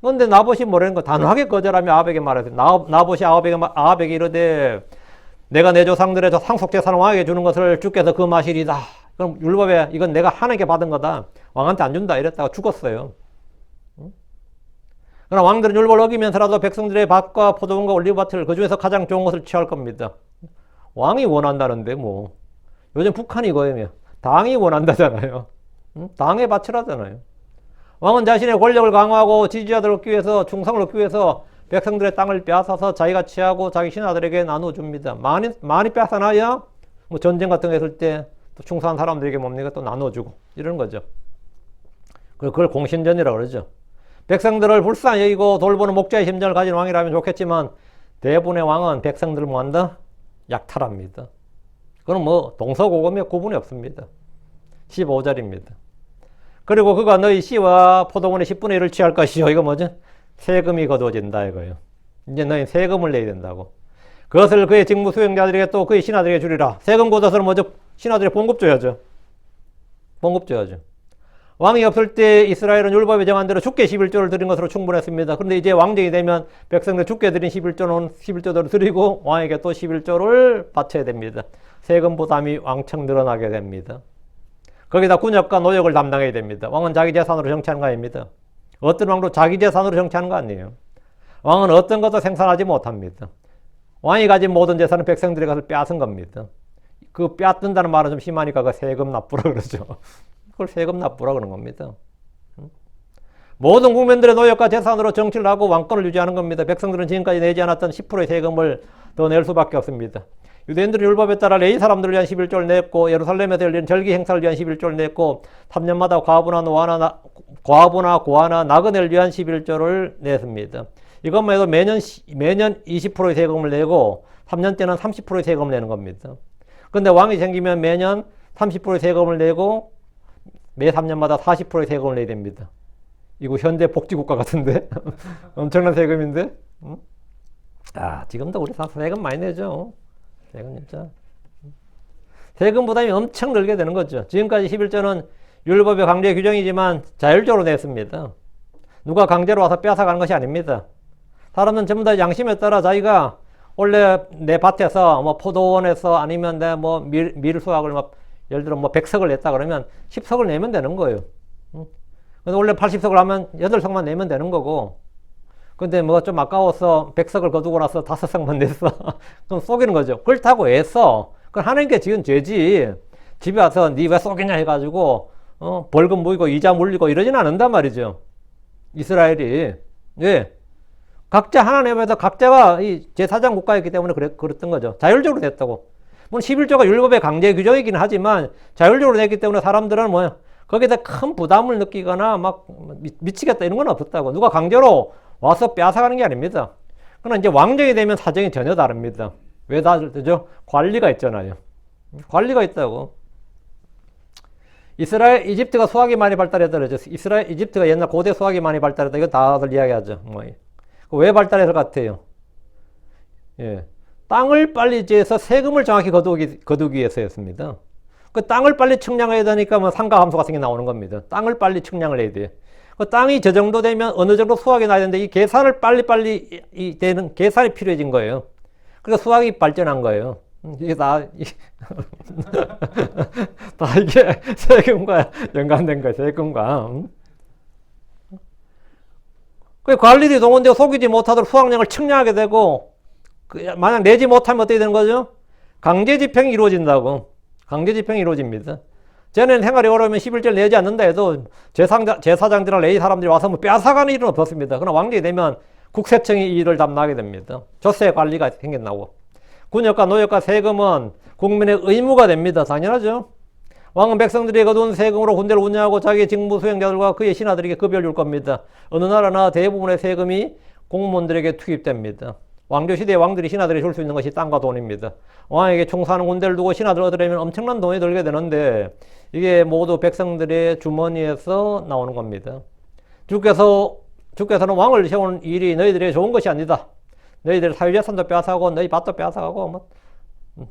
그런데 나봇이 뭐라는 거 단호하게 거절하며 아합에게 말했어요. 나봇이 아합에게 이르되 내가 내 조상들의 상속재산을 왕에게 주는 것을 주께서 그 마시리다. 그럼 율법에 이건 내가 하나님께 받은 거다. 왕한테 안 준다. 이랬다가 죽었어요. 그러나 왕들은 율법을 어기면서라도 백성들의 밭과 포도원과 올리브밭을 그 중에서 가장 좋은 것을 취할 겁니다. 왕이 원한다는데 뭐. 요즘 북한이 이거예요. 당이 원한다잖아요. 당의 밭을 하잖아요. 왕은 자신의 권력을 강화하고 지지자들을 얻기 위해서 충성을 얻기 위해서 백성들의 땅을 빼앗아서 자기가 취하고 자기 신하들에게 나눠줍니다. 많이 빼앗아놔야 뭐 전쟁 같은 거 했을 때 또 충성한 사람들에게 뭡니까? 또 나눠주고 이런 거죠. 그걸 공신전이라고 그러죠. 백성들을 불쌍히 여기고 돌보는 목자의 심정을 가진 왕이라면 좋겠지만 대부분의 왕은 백성들을 뭐한다? 약탈합니다. 그건 뭐 동서고금에 구분이 없습니다. 15절입니다. 그리고 그가 너희 씨와 포도원의 10분의 1을 취할 것이요. 이거 뭐죠? 세금이 거두어진다 이거예요. 이제 너희 세금을 내야 된다고. 그것을 그의 직무 수행자들에게 또 그의 신하들에게 주리라. 세금 걷어서는 먼저 신하들에게 봉급 줘야죠. 봉급 줘야죠. 왕이 없을 때 이스라엘은 율법에 정한 대로 주께 11조를 드린 것으로 충분했습니다. 그런데 이제 왕정이 되면 백성들 주께 드린 11조는 11조대로 드리고 왕에게 또 11조를 바쳐야 됩니다. 세금 부담이 왕창 늘어나게 됩니다. 거기다 군역과 노역을 담당해야 됩니다. 왕은 자기 재산으로 정치하는 거 아닙니다. 어떤 왕도 자기 재산으로 정치하는 거 아니에요. 왕은 어떤 것도 생산하지 못합니다. 왕이 가진 모든 재산은 백성들이 가서 빼앗은 겁니다. 그 빼앗는다는 말은 좀 심하니까 그 세금 납부라 그러죠. 그걸 세금 납부라 그러는 겁니다. 모든 국민들의 노역과 재산으로 정치를 하고 왕권을 유지하는 겁니다. 백성들은 지금까지 내지 않았던 10%의 세금을 더 낼 수밖에 없습니다. 유대인들은 율법에 따라 레위 사람들을 위한 11조를 냈고 예루살렘에서 열리는 절기 행사를 위한 11조를 냈고 3년마다 과부나 고아나 나그네를 위한 11조를 냈습니다. 이것만 해도 매년 20%의 세금을 내고 3년 때는 30%의 세금을 내는 겁니다. 그런데 왕이 생기면 매년 30%의 세금을 내고 매 3년마다 40%의 세금을 내야 됩니다. 이거 현대 복지국가 같은데? 엄청난 세금인데? 지금도 우리 다 세금 많이 내죠. 세금 진짜. 세금 부담이 엄청 늘게 되는 거죠. 지금까지 11조는 율법의 강제 규정이지만 자율적으로 냈습니다. 누가 강제로 와서 빼앗아가는 것이 아닙니다. 사람은 전부 다 양심에 따라 자기가 원래 내 밭에서 뭐 포도원에서 아니면 내 뭐 밀수확을 뭐 예를 들어 뭐 100석을 냈다 그러면 10석을 내면 되는 거예요. 근데 원래 80석을 하면 8석만 내면 되는 거고. 근데 뭐 좀 아까워서 100석을 거두고 나서 5석만 냈어. 그럼 속이는 거죠. 그렇다고 애써. 그건 하나님께 지은 죄지. 집에 와서 니 왜 속이냐 해가지고 벌금 물고 이자 물리고 이러진 않는단 말이죠. 이스라엘이. 예. 각자 하나님에서 각자가 이 제사장 국가였기 때문에 그랬던 거죠. 자율적으로 됐다고. 물론 11조가 율법의 강제 규정이긴 하지만 자율적으로 됐기 때문에 사람들은 뭐 거기에 큰 부담을 느끼거나 막 미치겠다 이런 건 없었다고. 누가 강제로 와서 빼앗아가는 게 아닙니다. 그러나 이제 왕정이 되면 사정이 전혀 다릅니다. 왜 다르죠? 관리가 있잖아요. 관리가 있다고. 이집트가 수학이 많이 발달했다 그러죠. 이집트가 옛날 고대 수학이 많이 발달했다. 이거 다들 이야기하죠. 왜 발달해서 같아요? 예. 땅을 빨리 지어서 세금을 정확히 거두기 위해서였습니다. 그 땅을 빨리 측량해야 되니까 뭐 상가 함수 같은 게 나오는 겁니다. 땅을 빨리 측량을 해야 돼요. 그 땅이 저 정도 되면 어느 정도 수확이 나야 되는데 이 계산을 빨리빨리 되는 계산이 필요해진 거예요. 그래서 수학이 발전한 거예요. 이게 다 이게 세금과 연관된 거예요. 세금과. 그 관리들이 동원되어 속이지 못하도록 수확량을 측량하게 되고 만약 내지 못하면 어떻게 되는 거죠? 강제 집행이 이루어진다고. 강제 집행이 이루어집니다. 전에는 생활이 어려우면 11조를 내지 않는다 해도 제사장들이나 레위 사람들이 와서 뭐 빼앗아가는 일은 없었습니다. 그러나 왕정이 되면 국세청이 이 일을 담당하게 됩니다. 조세 관리가 생겨나고. 군역과 노역과 세금은 국민의 의무가 됩니다. 당연하죠. 왕은 백성들이 거둔 세금으로 군대를 운영하고 자기의 직무 수행자들과 그의 신하들에게 급여를 줄 겁니다. 어느 나라나 대부분의 세금이 공무원들에게 투입됩니다. 왕조시대의 왕들이 신하들이 줄 수 있는 것이 땅과 돈입니다. 왕에게 총사하는 군대를 두고 신하들을 얻으려면 엄청난 돈이 들게 되는데 이게 모두 백성들의 주머니에서 나오는 겁니다. 주께서는 왕을 세우는 일이 너희들에게 좋은 것이 아니다. 너희들 사유재산도 빼앗아가고 너희 밭도 빼앗아가고 뭐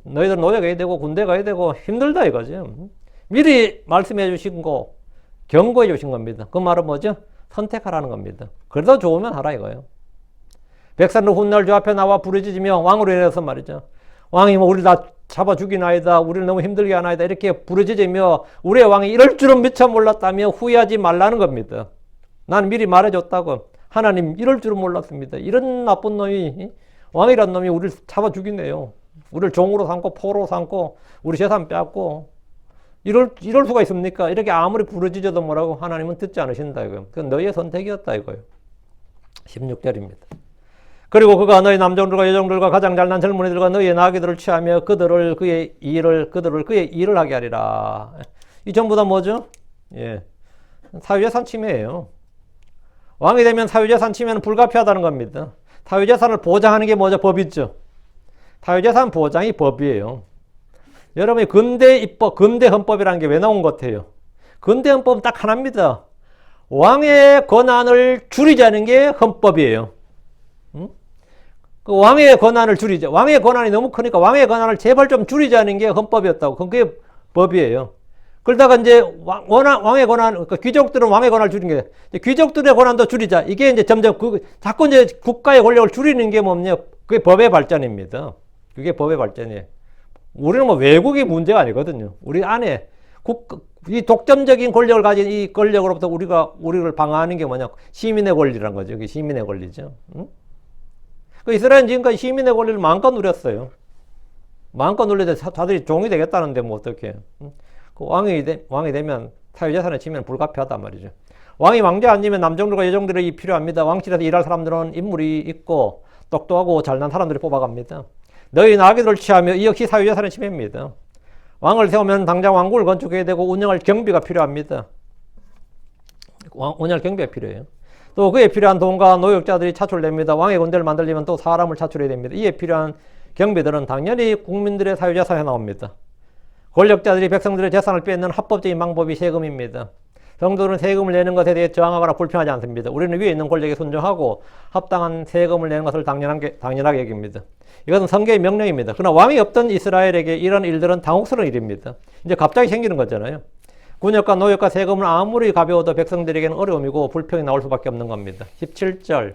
너희들 노예 가야 되고 군대 가야 되고 힘들다 이거죠. 미리 말씀해 주신 거 경고해 주신 겁니다. 그 말은 뭐죠? 선택하라는 겁니다. 그래도 좋으면 하라 이거예요. 백성들 훗날 주 앞에 나와 부르짖으며 왕으로 인해서 말이죠. 왕이 뭐 우리 다 잡아 죽이나이다. 우리를 너무 힘들게 하나이다. 이렇게 부르짖으며 우리의 왕이 이럴 줄은 미처 몰랐다며 후회하지 말라는 겁니다. 나는 미리 말해줬다고. 하나님 이럴 줄은 몰랐습니다. 이런 나쁜 놈이 왕이란 놈이 우리를 잡아 죽이네요. 우리를 종으로 삼고 포로 삼고 우리 재산 빼앗고 이럴 수가 있습니까? 이렇게 아무리 부르짖어도 뭐라고 하나님은 듣지 않으신다 이거예요. 그건 너희의 선택이었다 이거예요. 16절입니다. 그리고 그가 너희 남종들과 여종들과 가장 잘난 젊은이들과 너희의 나귀들을 취하며 그들을 그의 일을 하게 하리라. 이 전부 다 뭐죠? 예, 사유재산 침해예요. 왕이 되면 사유재산 침해는 불가피하다는 겁니다. 사유재산을 보장하는 게 뭐죠? 법이죠. 사유재산 보장이 법이에요. 여러분이 근대 입법, 근대 헌법이라는 게 왜 나온 것 같아요? 근대 헌법은 딱 하나입니다. 왕의 권한을 줄이자는 게 헌법이에요. 그 왕의 권한을 줄이자. 왕의 권한이 너무 크니까 왕의 권한을 제발 좀 줄이자는 게 헌법이었다고. 그게 법이에요. 그러다가 이제 왕의 권한, 그러니까 귀족들은 왕의 권한을 줄이는 게, 귀족들의 권한도 줄이자. 이게 이제 점점 자꾸 이제 국가의 권력을 줄이는 게 뭐냐? 그게 법의 발전입니다. 그게 법의 발전이에요. 우리는 뭐 외국이 문제가 아니거든요. 우리 안에 이 독점적인 권력을 가진 이 권력으로부터 우리를 방어하는 게 뭐냐? 시민의 권리란 거죠. 그게 시민의 권리죠. 응? 그 이스라엘은 지금까지 시민의 권리를 마음껏 누렸어요. 마음껏 누리는데 자들이 종이 되겠다는데 뭐 어떻게? 응? 그 왕이 되면 사유재산을 치면 불가피하단 말이죠. 왕이 왕좌에 앉으면 남종들과 여종들이 필요합니다. 왕실에서 일할 사람들은 인물이 있고 똑똑하고 잘난 사람들이 뽑아갑니다. 너희 나귀들을 취하며 이 역시 사유재산의 침해입니다. 왕을 세우면 당장 왕궁을 건축해야 되고 운영할 경비가 필요합니다. 운영할 경비가 필요해요. 또 그에 필요한 돈과 노역자들이 차출됩니다. 왕의 군대를 만들려면 또 사람을 차출해야 됩니다. 이에 필요한 경비들은 당연히 국민들의 사유재산에 나옵니다. 권력자들이 백성들의 재산을 뺏는 합법적인 방법이 세금입니다. 성도들은 세금을 내는 것에 대해 저항하거나 불평하지 않습니다. 우리는 위에 있는 권력에 순종하고 합당한 세금을 내는 것을 당연하게 여깁니다. 이것은 성경의 명령입니다. 그러나 왕이 없던 이스라엘에게 이런 일들은 당혹스러운 일입니다. 이제 갑자기 생기는 거잖아요. 군역과 노역과 세금은 아무리 가벼워도 백성들에게는 어려움이고 불평이 나올 수밖에 없는 겁니다. 17절.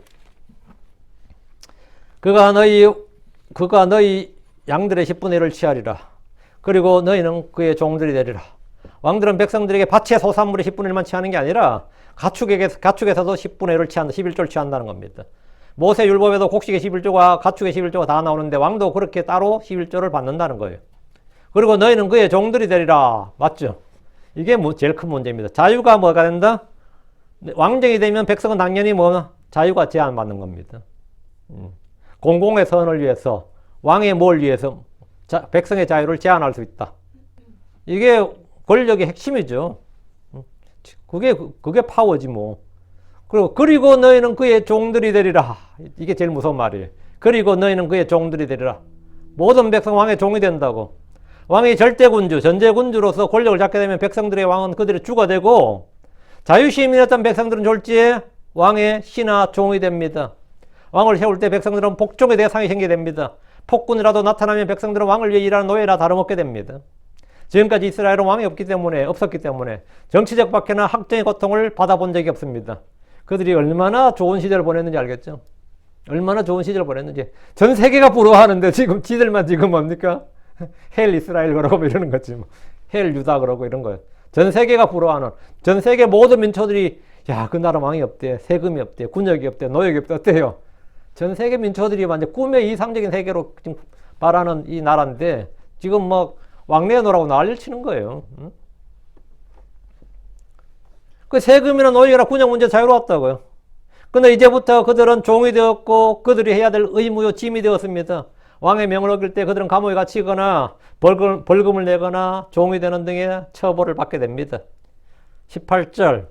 그가 너희 양들의 10분의 1을 취하리라. 그리고 너희는 그의 종들이 되리라. 왕들은 백성들에게 밭의 소산물의 10분의 1만 취하는 게 아니라 가축에서도 10분의 1을 취한다. 11조를 취한다는 겁니다. 모세 율법에도 곡식의 11조가 가축의 11조가 다 나오는데 왕도 그렇게 따로 11조를 받는다는 거예요. 그리고 너희는 그의 종들이 되리라. 맞죠? 이게 제일 큰 문제입니다. 자유가 뭐가 된다? 왕정이 되면 백성은 당연히 자유가 제한받는 겁니다. 공공의 선을 위해서, 왕의 뭘 위해서 백성의 자유를 제한할 수 있다. 이게 권력의 핵심이죠. 그게 파워지 뭐. 그리고 너희는 그의 종들이 되리라. 이게 제일 무서운 말이에요. 그리고 너희는 그의 종들이 되리라. 모든 백성 왕의 종이 된다고. 왕이 절대군주, 전제군주로서 권력을 잡게 되면 백성들의 왕은 그들이 주가 되고 자유시민이었던 백성들은 졸지에 왕의 신하 종이 됩니다. 왕을 세울 때 백성들은 복종의 대상이 생기게 됩니다. 폭군이라도 나타나면 백성들은 왕을 위해 일하는 노예라 다름없게 됩니다. 지금까지 이스라엘은 왕이 없었기 때문에 정치적 박해나 학정의 고통을 받아본 적이 없습니다. 그들이 얼마나 좋은 시절을 보냈는지 알겠죠? 얼마나 좋은 시절을 보냈는지. 전 세계가 부러워하는데 지들만 지금 뭡니까? 헬 이스라엘 그러고 이러는 거지 뭐. 헬 유다 그러고 이런 거예요. 전 세계가 부러워하는, 전 세계 모든 민초들이 야, 그 나라 왕이 없대, 세금이 없대, 군역이 없대, 노역이 없대, 어때요? 전 세계 민초들이 완전 꿈의 이상적인 세계로 지금 바라는 이 나라인데 지금 뭐 왕래노라고 난리를 치는 거예요. 응? 그 세금이나 노역이나 군역 문제 자유로웠다고요. 근데 이제부터 그들은 종이 되었고 그들이 해야 될 의무요 짐이 되었습니다. 왕의 명을 어길 때 그들은 감옥에 갇히거나 벌금을 내거나 종이 되는 등의 처벌을 받게 됩니다. 18절.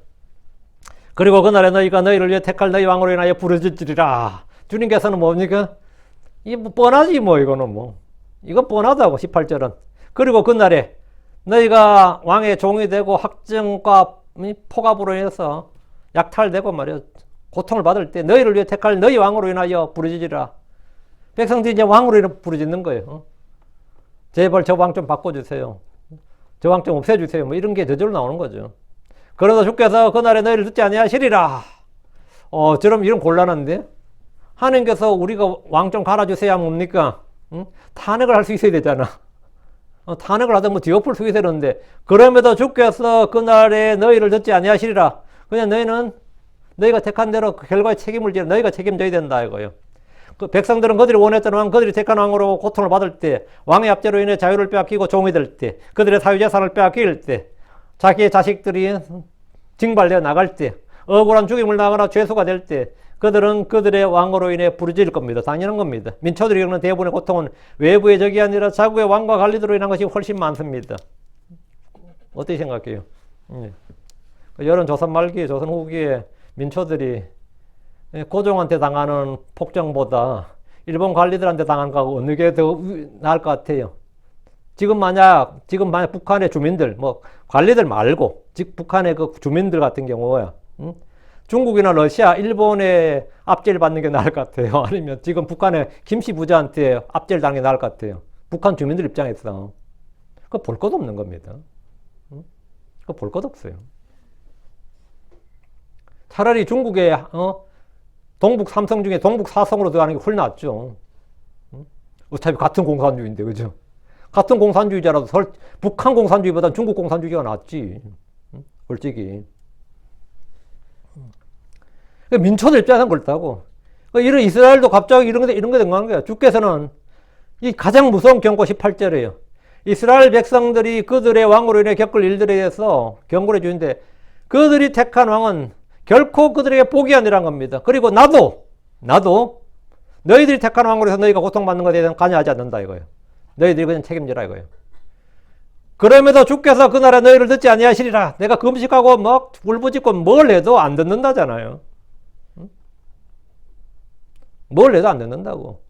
그리고 그날에 너희가 너희를 위해 택할 너희 왕으로 인하여 부르짖으리라. 주님께서는 뭡니까? 이게 뭐 뻔하지 뭐 이거는 뭐. 이거 뻔하다고 18절은. 그리고 그날에 너희가 왕의 종이 되고 학정과 폭압으로 인해서 약탈되고 말이야 고통을 받을 때 너희를 위해 택할 너희 왕으로 인하여 부르짖으리라. 백성들이 이제 왕으로 인해 부르짖는 거예요. 제발 저 왕 좀 바꿔주세요. 저 왕 좀 없애주세요. 뭐 이런 게 저절로 나오는 거죠. 그러나 주께서 그날에 너희를 듣지 아니하시리라. 저럼 이런 곤란한데 하나님께서 우리가 왕 좀 갈아주세야 뭡니까? 응? 탄핵을 할 수 있어야 되잖아. 탄핵을 하든 뭐 뒤엎을 수 있어야 되는데 그럼에도 주께서 그날에 너희를 듣지 아니하시리라. 그냥 너희가 택한 대로 그 결과에 책임을 져야 너희가 책임져야 된다 이거예요. 그 백성들은 그들이 원했던 왕, 그들이 택한 왕으로 고통을 받을 때, 왕의 압제로 인해 자유를 빼앗기고 종이 될 때, 그들의 사유재산을 빼앗길 때, 자기의 자식들이 징발되어 나갈 때, 억울한 죽임을 당하거나 죄수가 될 때 그들은 그들의 왕으로 인해 부르짖을 겁니다. 당연한 겁니다. 민초들이 겪는 대부분의 고통은 외부의 적이 아니라 자국의 왕과 관리들로 인한 것이 훨씬 많습니다. 어떻게 생각해요? 여론 조선 말기에 조선 후기에 민초들이 고종한테 당하는 폭정보다 일본 관리들한테 당한 거하고 어느 게 더 나을 것 같아요? 지금 만약 북한의 주민들, 뭐 관리들 말고 즉 북한의 그 주민들 같은 경우야, 중국이나 러시아, 일본의 압제를 받는 게 나을 것 같아요? 아니면 지금 북한의 김씨 부자한테 압제를 당하는 게 나을 것 같아요? 북한 주민들 입장에서 그거 볼 것 없는 겁니다. 그거 볼 것 없어요. 차라리 중국의 동북 삼성 중에 동북 사성으로 들어가는 게 훨씬 낫죠. 어차피 같은 공산주의인데, 그죠? 같은 공산주의자라도 북한 공산주의보다는 중국 공산주의가 낫지. 솔직히. 민초들 입장에서는 그렇다고. 이런 이스라엘도 갑자기 이런 게 등장한 거야. 주께서는 이 가장 무서운 경고 18절이에요. 이스라엘 백성들이 그들의 왕으로 인해 겪을 일들에 대해서 경고를 해주는데 그들이 택한 왕은 결코 그들에게 복이 아니란 겁니다. 그리고 나도 너희들이 택한 왕으로 해서 너희가 고통받는 것에 대해서는 관여하지 않는다 이거예요. 너희들이 그냥 책임지라 이거예요. 그럼에도 주께서 그 나라 너희를 듣지 아니하시리라. 내가 금식하고 뭐 울부짖고 뭘 해도 안 듣는다잖아요. 뭘 해도 안 듣는다고.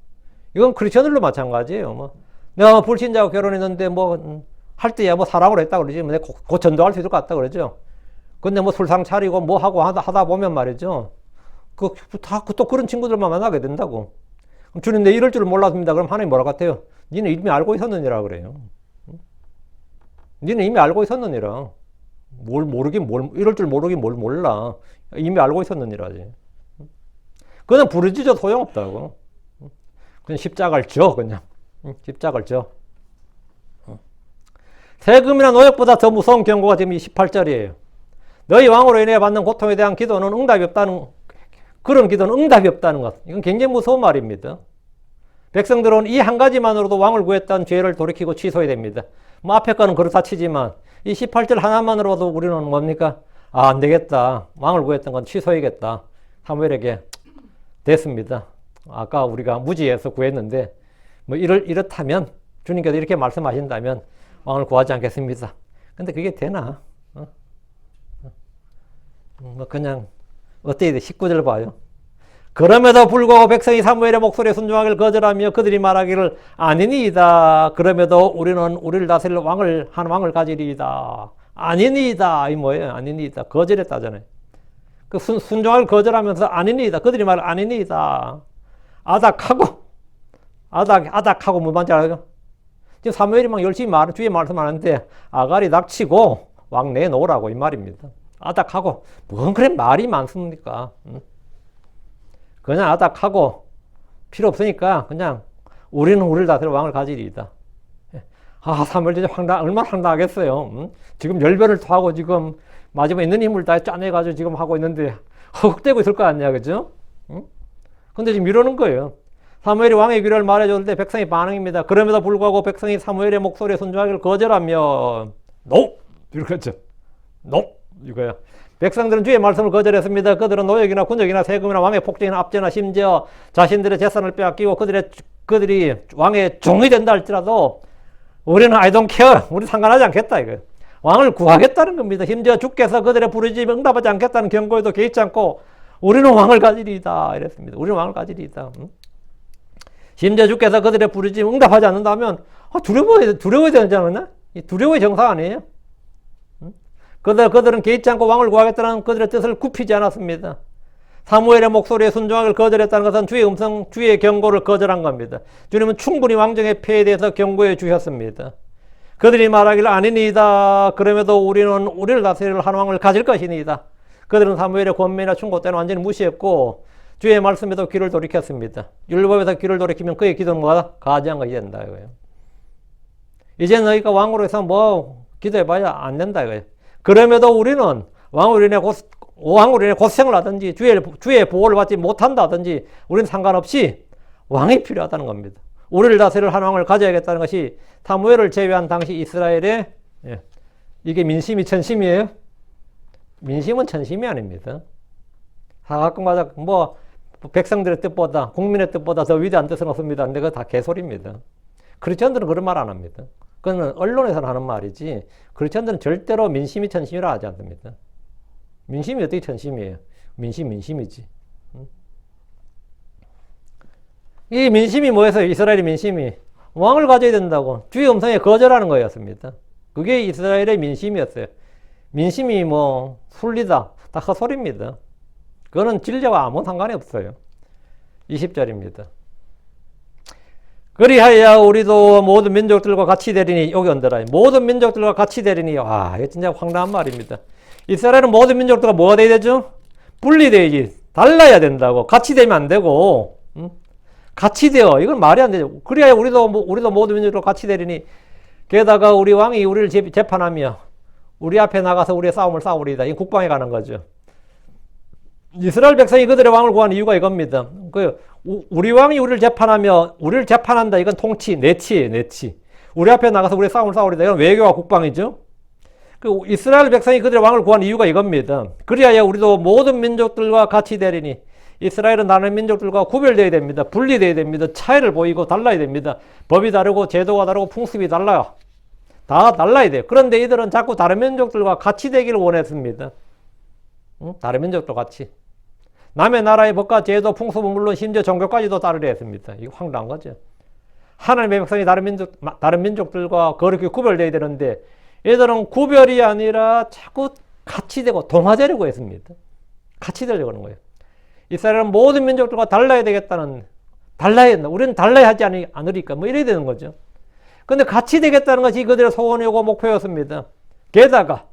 이건 크리스천들도 마찬가지예요. 뭐 내가 불신자하고 결혼했는데 뭐 할 때야 뭐 사랑으로 했다 그러지. 뭐 내가 곧 전도할 수 있을 것 같다 그러죠. 근데 뭐 술상 차리고 뭐 하고 하다 보면 말이죠. 또 그런 친구들만 만나게 된다고. 주님, 내 이럴 줄 몰랐습니다. 그럼 하나님 뭐라 같아요? 니는 이미 알고 있었느니라 그래요. 니는 이미 알고 있었느니라. 이럴 줄 모르긴 뭘 몰라. 이미 알고 있었느니라지. 그냥 부르짖어 소용없다고. 그냥 십자가를 져, 그냥. 십자가를 져. 세금이나 노역보다 더 무서운 경고가 지금 이 18절이에요. 너희 왕으로 인해 받는 고통에 대한 기도는 그런 기도는 응답이 없다는 것. 이건 굉장히 무서운 말입니다. 백성들은 이 한 가지만으로도 왕을 구했던 죄를 돌이키고 취소해야 됩니다. 뭐 앞에 거는 그렇다 치지만 이 18절 하나만으로도 우리는 뭡니까? 안 되겠다. 왕을 구했던 건 취소해야겠다. 사무엘에게 됐습니다. 아까 우리가 무지해서 구했는데 뭐 이렇다면 주님께서 이렇게 말씀하신다면 왕을 구하지 않겠습니다. 근데 그게 되나? 뭐 그냥 어때야 돼? 19절 봐요. 그럼에도 불구하고 백성이 사무엘의 목소리에 순종하기를 거절하며 그들이 말하기를 아니니이다. 그럼에도 우리는 우리를 다스릴 한 왕을 가지리이다. 아니니이다. 이 뭐예요? 아니니이다. 거절했다잖아요. 그 순종하기를 거절하면서 아니니이다. 그들이 말을 아니니이다. 아닥하고 뭐 뭔지 알아요? 지금 사무엘이 막 열심히 주의 말씀하는데 아갈이 닥치고 왕 내놓으라고 이 말입니다. 아닥하고 뭔 그래 말이 많습니까? 그냥 아닥하고 필요 없으니까 그냥 우리는 우리를 다스릴 왕을 가지리이다. 사무엘 진짜 얼마나 황당하겠어요. 지금 열변을 토하고 지금 마지막에 있는 힘을 다 짜내가지고 지금 하고 있는데 헉대고 있을 거 아니야, 그죠? 근데 지금 이러는 거예요. 사무엘이 왕의 귀를 말해줄 때 백성의 반응입니다. 그럼에도 불구하고 백성이 사무엘의 목소리에 순종하기를 거절하며 NO! 이렇게 했죠. NO! 이거야. 백성들은 주의 말씀을 거절했습니다. 그들은 노역이나 군역이나 세금이나 왕의 폭정이나 압제나 심지어 자신들의 재산을 빼앗기고 그들이 왕의 종이 된다 할지라도 우리는 I don't care. 우리 상관하지 않겠다 이거예요. 왕을 구하겠다는 겁니다. 심지어 주께서 그들의 부르짖음에 응답하지 않겠다는 경고에도 개의치 않고 우리는 왕을 가지리이다 이랬습니다. 우리는 왕을 가지리이다. 심지어 주께서 그들의 부르짖음에 응답하지 않는다면 두려워야 되지 않았나? 두려워의 정상 아니에요? 그들은 개의치 않고 왕을 구하겠다는 그들의 뜻을 굽히지 않았습니다. 사무엘의 목소리에 순종하기를 거절했다는 것은 주의 경고를 거절한 겁니다. 주님은 충분히 왕정의 폐해에 대해서 경고해 주셨습니다. 그들이 말하기를 아니니이다. 그럼에도 우리는 우리를 다스릴 한 왕을 가질 것이니이다. 그들은 사무엘의 권면이나 충고 때는 완전히 무시했고 주의 말씀에도 귀를 돌이켰습니다. 율법에서 귀를 돌이키면 그의 기도는 뭐가 가지한 것이 된다 이거예요. 이제 너희가 왕으로 해서 뭐 기도해봐야 안 된다 이거예요. 그럼에도 우리는 왕으로 인해 고생을 하든지 주의 보호를 받지 못한다든지 우리는 상관없이 왕이 필요하다는 겁니다. 우리를 다스릴 한 왕을 가져야겠다는 것이 사무엘을 제외한 당시 이스라엘의 이게 민심이 천심이에요? 민심은 천심이 아닙니다. 사각관계자 뭐 백성들의 뜻보다 국민의 뜻보다 더 위대한 뜻은 없습니다. 근데 그거 다 개소리입니다. 크리스천들은 그런 말 안 합니다. 그건 언론에서는 하는 말이지 크리스천들은 절대로 민심이 천심이라 하지 않습니다. 민심이 어떻게 천심이에요? 민심이지. 이 민심이 뭐였어요? 이스라엘의 민심이 왕을 가져야 된다고 주의 음성에 거절하는 거였습니다. 그게 이스라엘의 민심이었어요. 민심이 뭐 순리다 다 헛소리입니다. 그거는 진리와 아무 상관이 없어요. 20절입니다. 그리하여 우리도 모든 민족들과 같이 되리니 여기 온더라. 모든 민족들과 같이 되리니 와 이거 진짜 황당한 말입니다. 이스라엘은 모든 민족들과 뭐가 돼야 되죠? 분리돼야지. 달라야 된다고. 같이 되면 안 되고 같이 되어 이건 말이 안 되죠. 그리하여 우리도 모든 민족들과 같이 되리니 게다가 우리 왕이 우리를 재판하며 우리 앞에 나가서 우리의 싸움을 싸우리이다. 이 국방에 가는 거죠. 이스라엘 백성이 그들의 왕을 구하는 이유가 이겁니다. 우리 왕이 우리를 재판하며 우리를 재판한다. 이건 통치, 내치. 우리 앞에 나가서 우리의 싸움을 싸우리다. 이건 외교와 국방이죠. 이스라엘 백성이 그들의 왕을 구하는 이유가 이겁니다. 그리하여 우리도 모든 민족들과 같이 되리니 이스라엘은 다른 민족들과 구별되어야 됩니다. 분리되어야 됩니다. 차이를 보이고 달라야 됩니다. 법이 다르고 제도가 다르고 풍습이 달라요. 다 달라야 돼요. 그런데 이들은 자꾸 다른 민족들과 같이 되기를 원했습니다. 다른 민족도 같이. 남의 나라의 법과 제도, 풍습은 물론 심지어 종교까지도 따르려 했습니다. 이거 황당한 거죠. 하나님의 백성이 다른 민족들과 그렇게 구별되어야 되는데 얘들은 구별이 아니라 자꾸 같이 되고 동화되려고 했습니다. 같이 되려고 하는 거예요. 이스라엘은 모든 민족들과 달라야 되겠다는, 달라야 된다. 우리는 달라야 하지 않으니까 뭐 이래야 되는 거죠. 근데 같이 되겠다는 것이 그들의 소원이고 목표였습니다. 게다가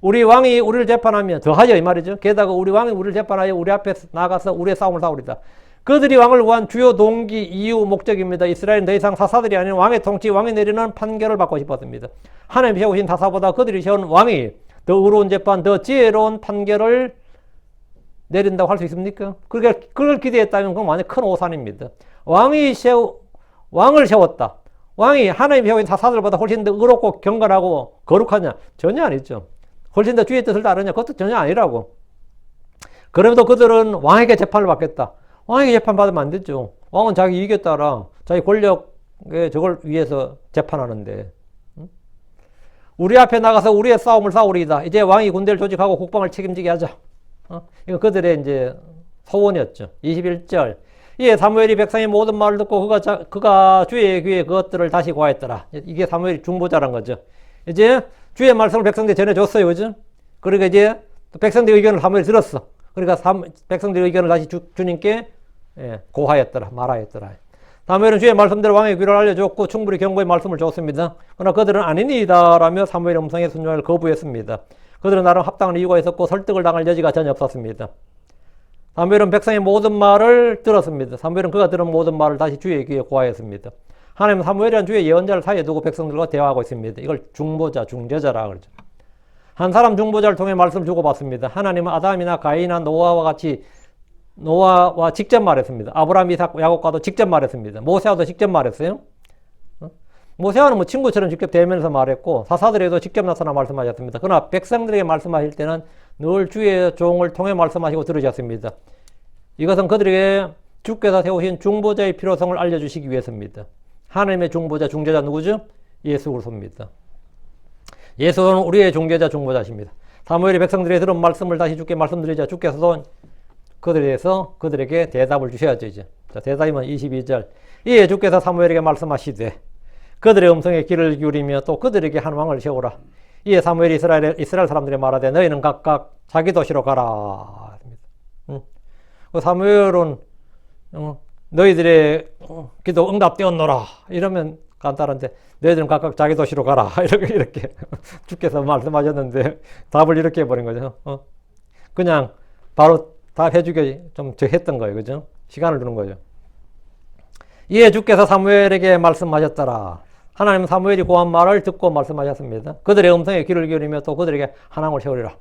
우리 왕이 우리를 재판하면 더하여 이 말이죠. 게다가 우리 왕이 우리를 재판하여 우리 앞에 나가서 우리의 싸움을 싸우리다. 그들이 왕을 구한 주요 동기, 이유, 목적입니다. 이스라엘은 더 이상 사사들이 아닌 왕의 통치, 왕이 내리는 판결을 받고 싶었습니다. 하나님이 세우신 사사보다 그들이 세운 왕이 더 의로운 재판, 더 지혜로운 판결을 내린다고 할 수 있습니까? 그걸 기대했다면 그건 완전 큰 오산입니다. 왕을 세웠다. 왕이 하나님이 세우신 사사들보다 훨씬 더 의롭고 경건하고 거룩하냐? 전혀 아니죠. 훨씬 더 주의 뜻을 따르냐? 그것도 전혀 아니라고. 그럼에도 그들은 왕에게 재판을 받겠다. 왕에게 재판받으면 안 되죠. 왕은 자기 이익에 따라 자기 권력에 저걸 위해서 재판하는데 우리 앞에 나가서 우리의 싸움을 싸우리이다. 이제 왕이 군대를 조직하고 국방을 책임지게 하자. 이거 그들의 이제 소원이었죠. 21절. 이에 사무엘이 백성의 모든 말을 듣고 그가 주의 귀에 그것들을 다시 고하였더라. 이게 사무엘이 중보자란 거죠. 이제 주의 말씀을 백성들이 전해줬어요. 그죠? 그러니까 이제 백성들의 의견을 사무엘이 들었어. 그러니까 백성들의 의견을 다시 주님께 고하였더라. 말하였더라. 사무엘은 주의 말씀대로 왕의 귀를 알려줬고 충분히 경고의 말씀을 줬습니다. 그러나 그들은 아니니이다 라며 사무엘의 음성에 순종을 거부했습니다. 그들은 나름 합당한 이유가 있었고 설득을 당할 여지가 전혀 없었습니다. 사무엘은 백성의 모든 말을 들었습니다. 사무엘은 그가 들은 모든 말을 다시 주의 귀에 고하였습니다. 하나님은 사무엘이란 주의 예언자를 사이에 두고 백성들과 대화하고 있습니다. 이걸 중보자, 중재자라 그러죠. 한 사람 중보자를 통해 말씀을 주고받습니다. 하나님은 아담이나 가인이나 노아와 직접 말했습니다. 아브라함, 이삭, 야곱과도 직접 말했습니다. 모세와도 직접 말했어요. 모세와는 뭐 친구처럼 직접 대면에서 말했고 사사들에도 직접 나타나 말씀하셨습니다. 그러나 백성들에게 말씀하실 때는 늘 주의 종을 통해 말씀하시고 들으셨습니다. 이것은 그들에게 주께서 세우신 중보자의 필요성을 알려주시기 위해서입니다. 하나님의 중보자, 중재자 누구죠? 예수 그리스도입니다. 예수는 우리의 중재자, 중보자십니다. 사무엘이 백성들이 들은 말씀을 다시 주께 말씀드리자 주께서도 그들에게 대답을 주셔야죠. 이제. 자, 대답이면 22절. 이에 주께서 사무엘에게 말씀하시되 그들의 음성에 귀를 기울이며 또 그들에게 한 왕을 세우라. 이에 사무엘이 이스라엘 사람들이 말하되 너희는 각각 자기 도시로 가라. 사무엘은 너희들의 기도 응답되었노라. 이러면 간단한데 너희들은 각각 자기 도시로 가라. 이렇게 주께서 말씀하셨는데 답을 이렇게 해버린 거죠. 그냥 바로 답해주게 좀 했던 거예요. 그죠? 시간을 주는 거죠. 이에 주께서 사무엘에게 말씀하셨더라. 하나님은 사무엘이 고한 말을 듣고 말씀하셨습니다. 그들의 음성에 귀를 기울이며 또 그들에게 한 왕을 세우리라.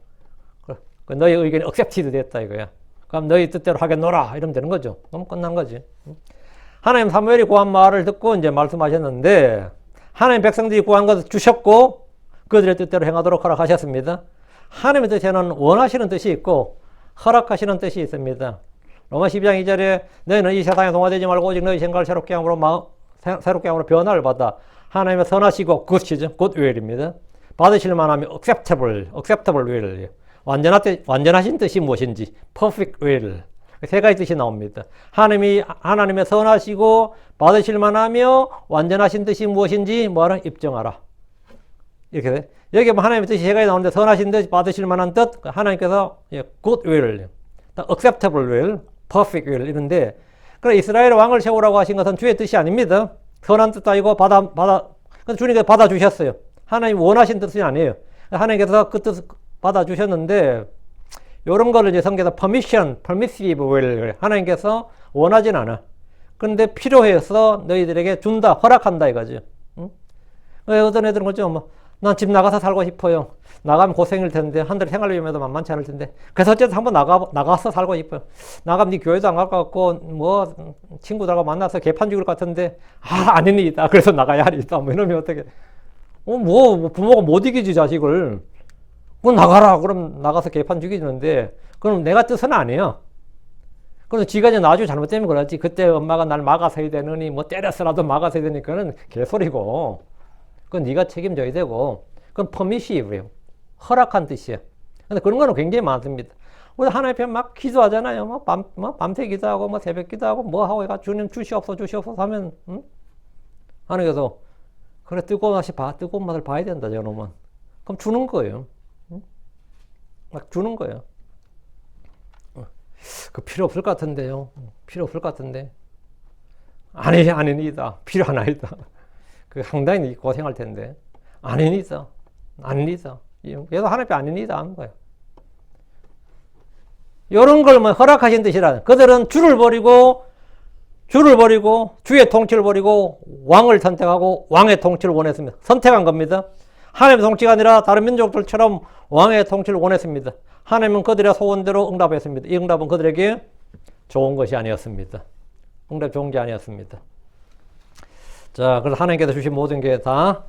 너희 의견이 억셉티드 됐다 이거야. 그럼 너희 뜻대로 하겠노라 이러면 되는 거죠. 그럼 끝난 거지. 하나님 사무엘이 구한 말을 듣고 이제 말씀하셨는데 하나님 백성들이 구한 것을 주셨고 그들의 뜻대로 행하도록 허락하셨습니다. 하나님의 뜻에는 원하시는 뜻이 있고 허락하시는 뜻이 있습니다. 로마 12장 2절에 너희는 이 세상에 동화되지 말고 오직 너희 생각을 새롭게 함으로 새롭게 함으로 변화를 받아 하나님의 선하시고 good will입니다. 받으실 만하면 acceptable will. 완전하신 뜻이 무엇인지 perfect will. 세 가지 뜻이 나옵니다. 하나님의 선하시고 받으실 만하며 완전하신 뜻이 무엇인지 뭐하라? 입증하라. 이렇게 돼. 여기 하나님의 뜻이 세 가지 나오는데 선하신 뜻, 받으실 만한 뜻, 하나님께서 good will, acceptable will, perfect will 이런데 그래 이스라엘 왕을 세우라고 하신 것은 주의 뜻이 아닙니다. 선한 뜻도 아니고 주님께서 받아주셨어요. 하나님 원하신 뜻이 아니에요. 하나님께서 그 뜻을 받아주셨는데 이런 거를 이제 성경에서 permissive will 하나님께서 원하진 않아. 그런데 필요해서 너희들에게 준다, 허락한다 이거죠. 응? 어떤 애들은 그죠? 난 집 나가서 살고 싶어요. 나가면 고생일 텐데 한 달 생활 비용에도 만만치 않을 텐데 그래서 어쨌든 한번 나가서 살고 싶어요. 나가면 네 교회도 안 갈 것 같고 뭐 친구들하고 만나서 개판 죽을 것 같은데 아닙니다. 그래서 나가야 하리다. 뭐 이러면 어떻게? 뭐 부모가 못 이기지 자식을. 그럼 나가라. 그럼 나가서 개판 죽이는데 그럼 내가 뜻은 아니에요. 그래서 지가 이제 나중에 잘못되면 그러지. 그때 엄마가 날 막아서야 되느니 뭐 때렸어라도 막아서야 되니까는 개소리고. 그건 네가 책임져야 되고. 그건 permissive예요. 허락한 뜻이에요. 근데 그런 거는 굉장히 많습니다. 우리 하나님 앞에 막 기도하잖아요. 밤새 기도하고 뭐 새벽 기도하고 뭐 하고 해가 주님 주시옵소서 하면 하나님께서 그래 뜨거운 맛을 봐야 된다 저놈은. 그럼 주는 거예요. 막 주는 거예요. 그 필요 없을 것 같은데요. 필요 없을 것 같은데. 아닙니다. 필요하나이다. 그 상당히 고생할 텐데. 아닙니다. 그래서 하나님 앞에 아닙니다 하는 거예요. 이런 걸 뭐 허락하신 뜻이라. 그들은 주를 버리고 주의 통치를 버리고 왕을 선택하고 왕의 통치를 원했습니다. 선택한 겁니다. 하나님의 통치가 아니라 다른 민족들처럼 왕의 통치를 원했습니다. 하나님은 그들의 소원대로 응답했습니다. 이 응답은 그들에게 좋은 것이 아니었습니다. 응답 좋은 게 아니었습니다. 자, 그래서 하나님께서 주신 모든 게 다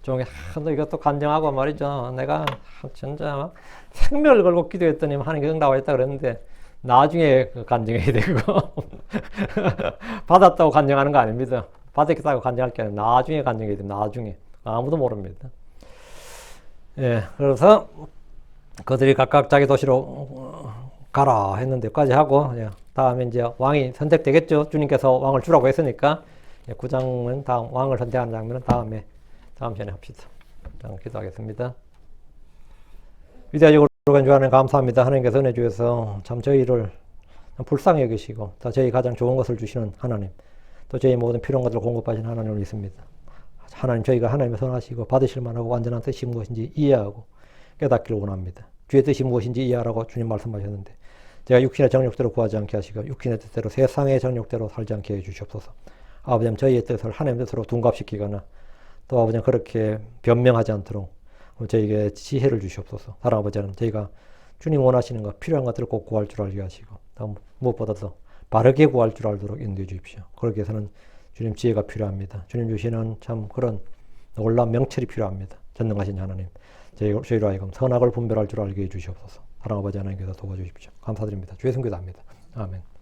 좋은 게 이것도 간증하고 말이죠. 내가 진짜 생명을 걸고 기도했더니 하나님께 응답했다 그랬는데 나중에 간증해야 되고 받았다고 간증하는 거 아닙니다. 받았다고 간증할 게 아니라 나중에 간증해야 됩니다. 나중에. 아무도 모릅니다. 그래서 그들이 각각 자기 도시로 가라 했는데 여기까지 하고 다음에 이제 왕이 선택되겠죠. 주님께서 왕을 주라고 했으니까 9장은 다음 왕을 선택하는 장면은 다음 시간에 합시다. 기도하겠습니다. 위대하시고 간주하는 감사합니다. 하나님께서 은혜 주셔서 참 저희를 불쌍히 여기시고 또 저희 가장 좋은 것을 주시는 하나님, 또 저희 모든 필요한 것들을 공급하시는 하나님을 믿습니다. 하나님, 저희가 하나님의 선하시고 받으실 만하고 완전한 뜻이 무엇인지 이해하고 깨닫기를 원합니다. 주의 뜻이 무엇인지 이해하라고 주님 말씀하셨는데 제가 육신의 정욕대로 구하지 않게 하시고 육신의 뜻대로 세상의 정욕대로 살지 않게 해주시옵소서. 아버지, 저희의 뜻을 하나님의 뜻으로 둔갑시키거나 또 아버지 그렇게 변명하지 않도록 저희에게 지혜를 주시옵소서. 사랑 아버지는 저희가 주님 원하시는 것, 필요한 것들을 꼭 구할 줄 알게 하시고 무엇보다도 바르게 구할 줄 알도록 인도해 주십시오. 그러기 위해서는 주님 지혜가 필요합니다. 주님 주시는 참 그런 놀라운 명철이 필요합니다. 전능하신 하나님, 저희로 하여금 선악을 분별할 줄 알게 해 주시옵소서. 사랑 아버지 하나님께서 도와주십시오. 감사드립니다. 주의 성교도 합니다. 아멘.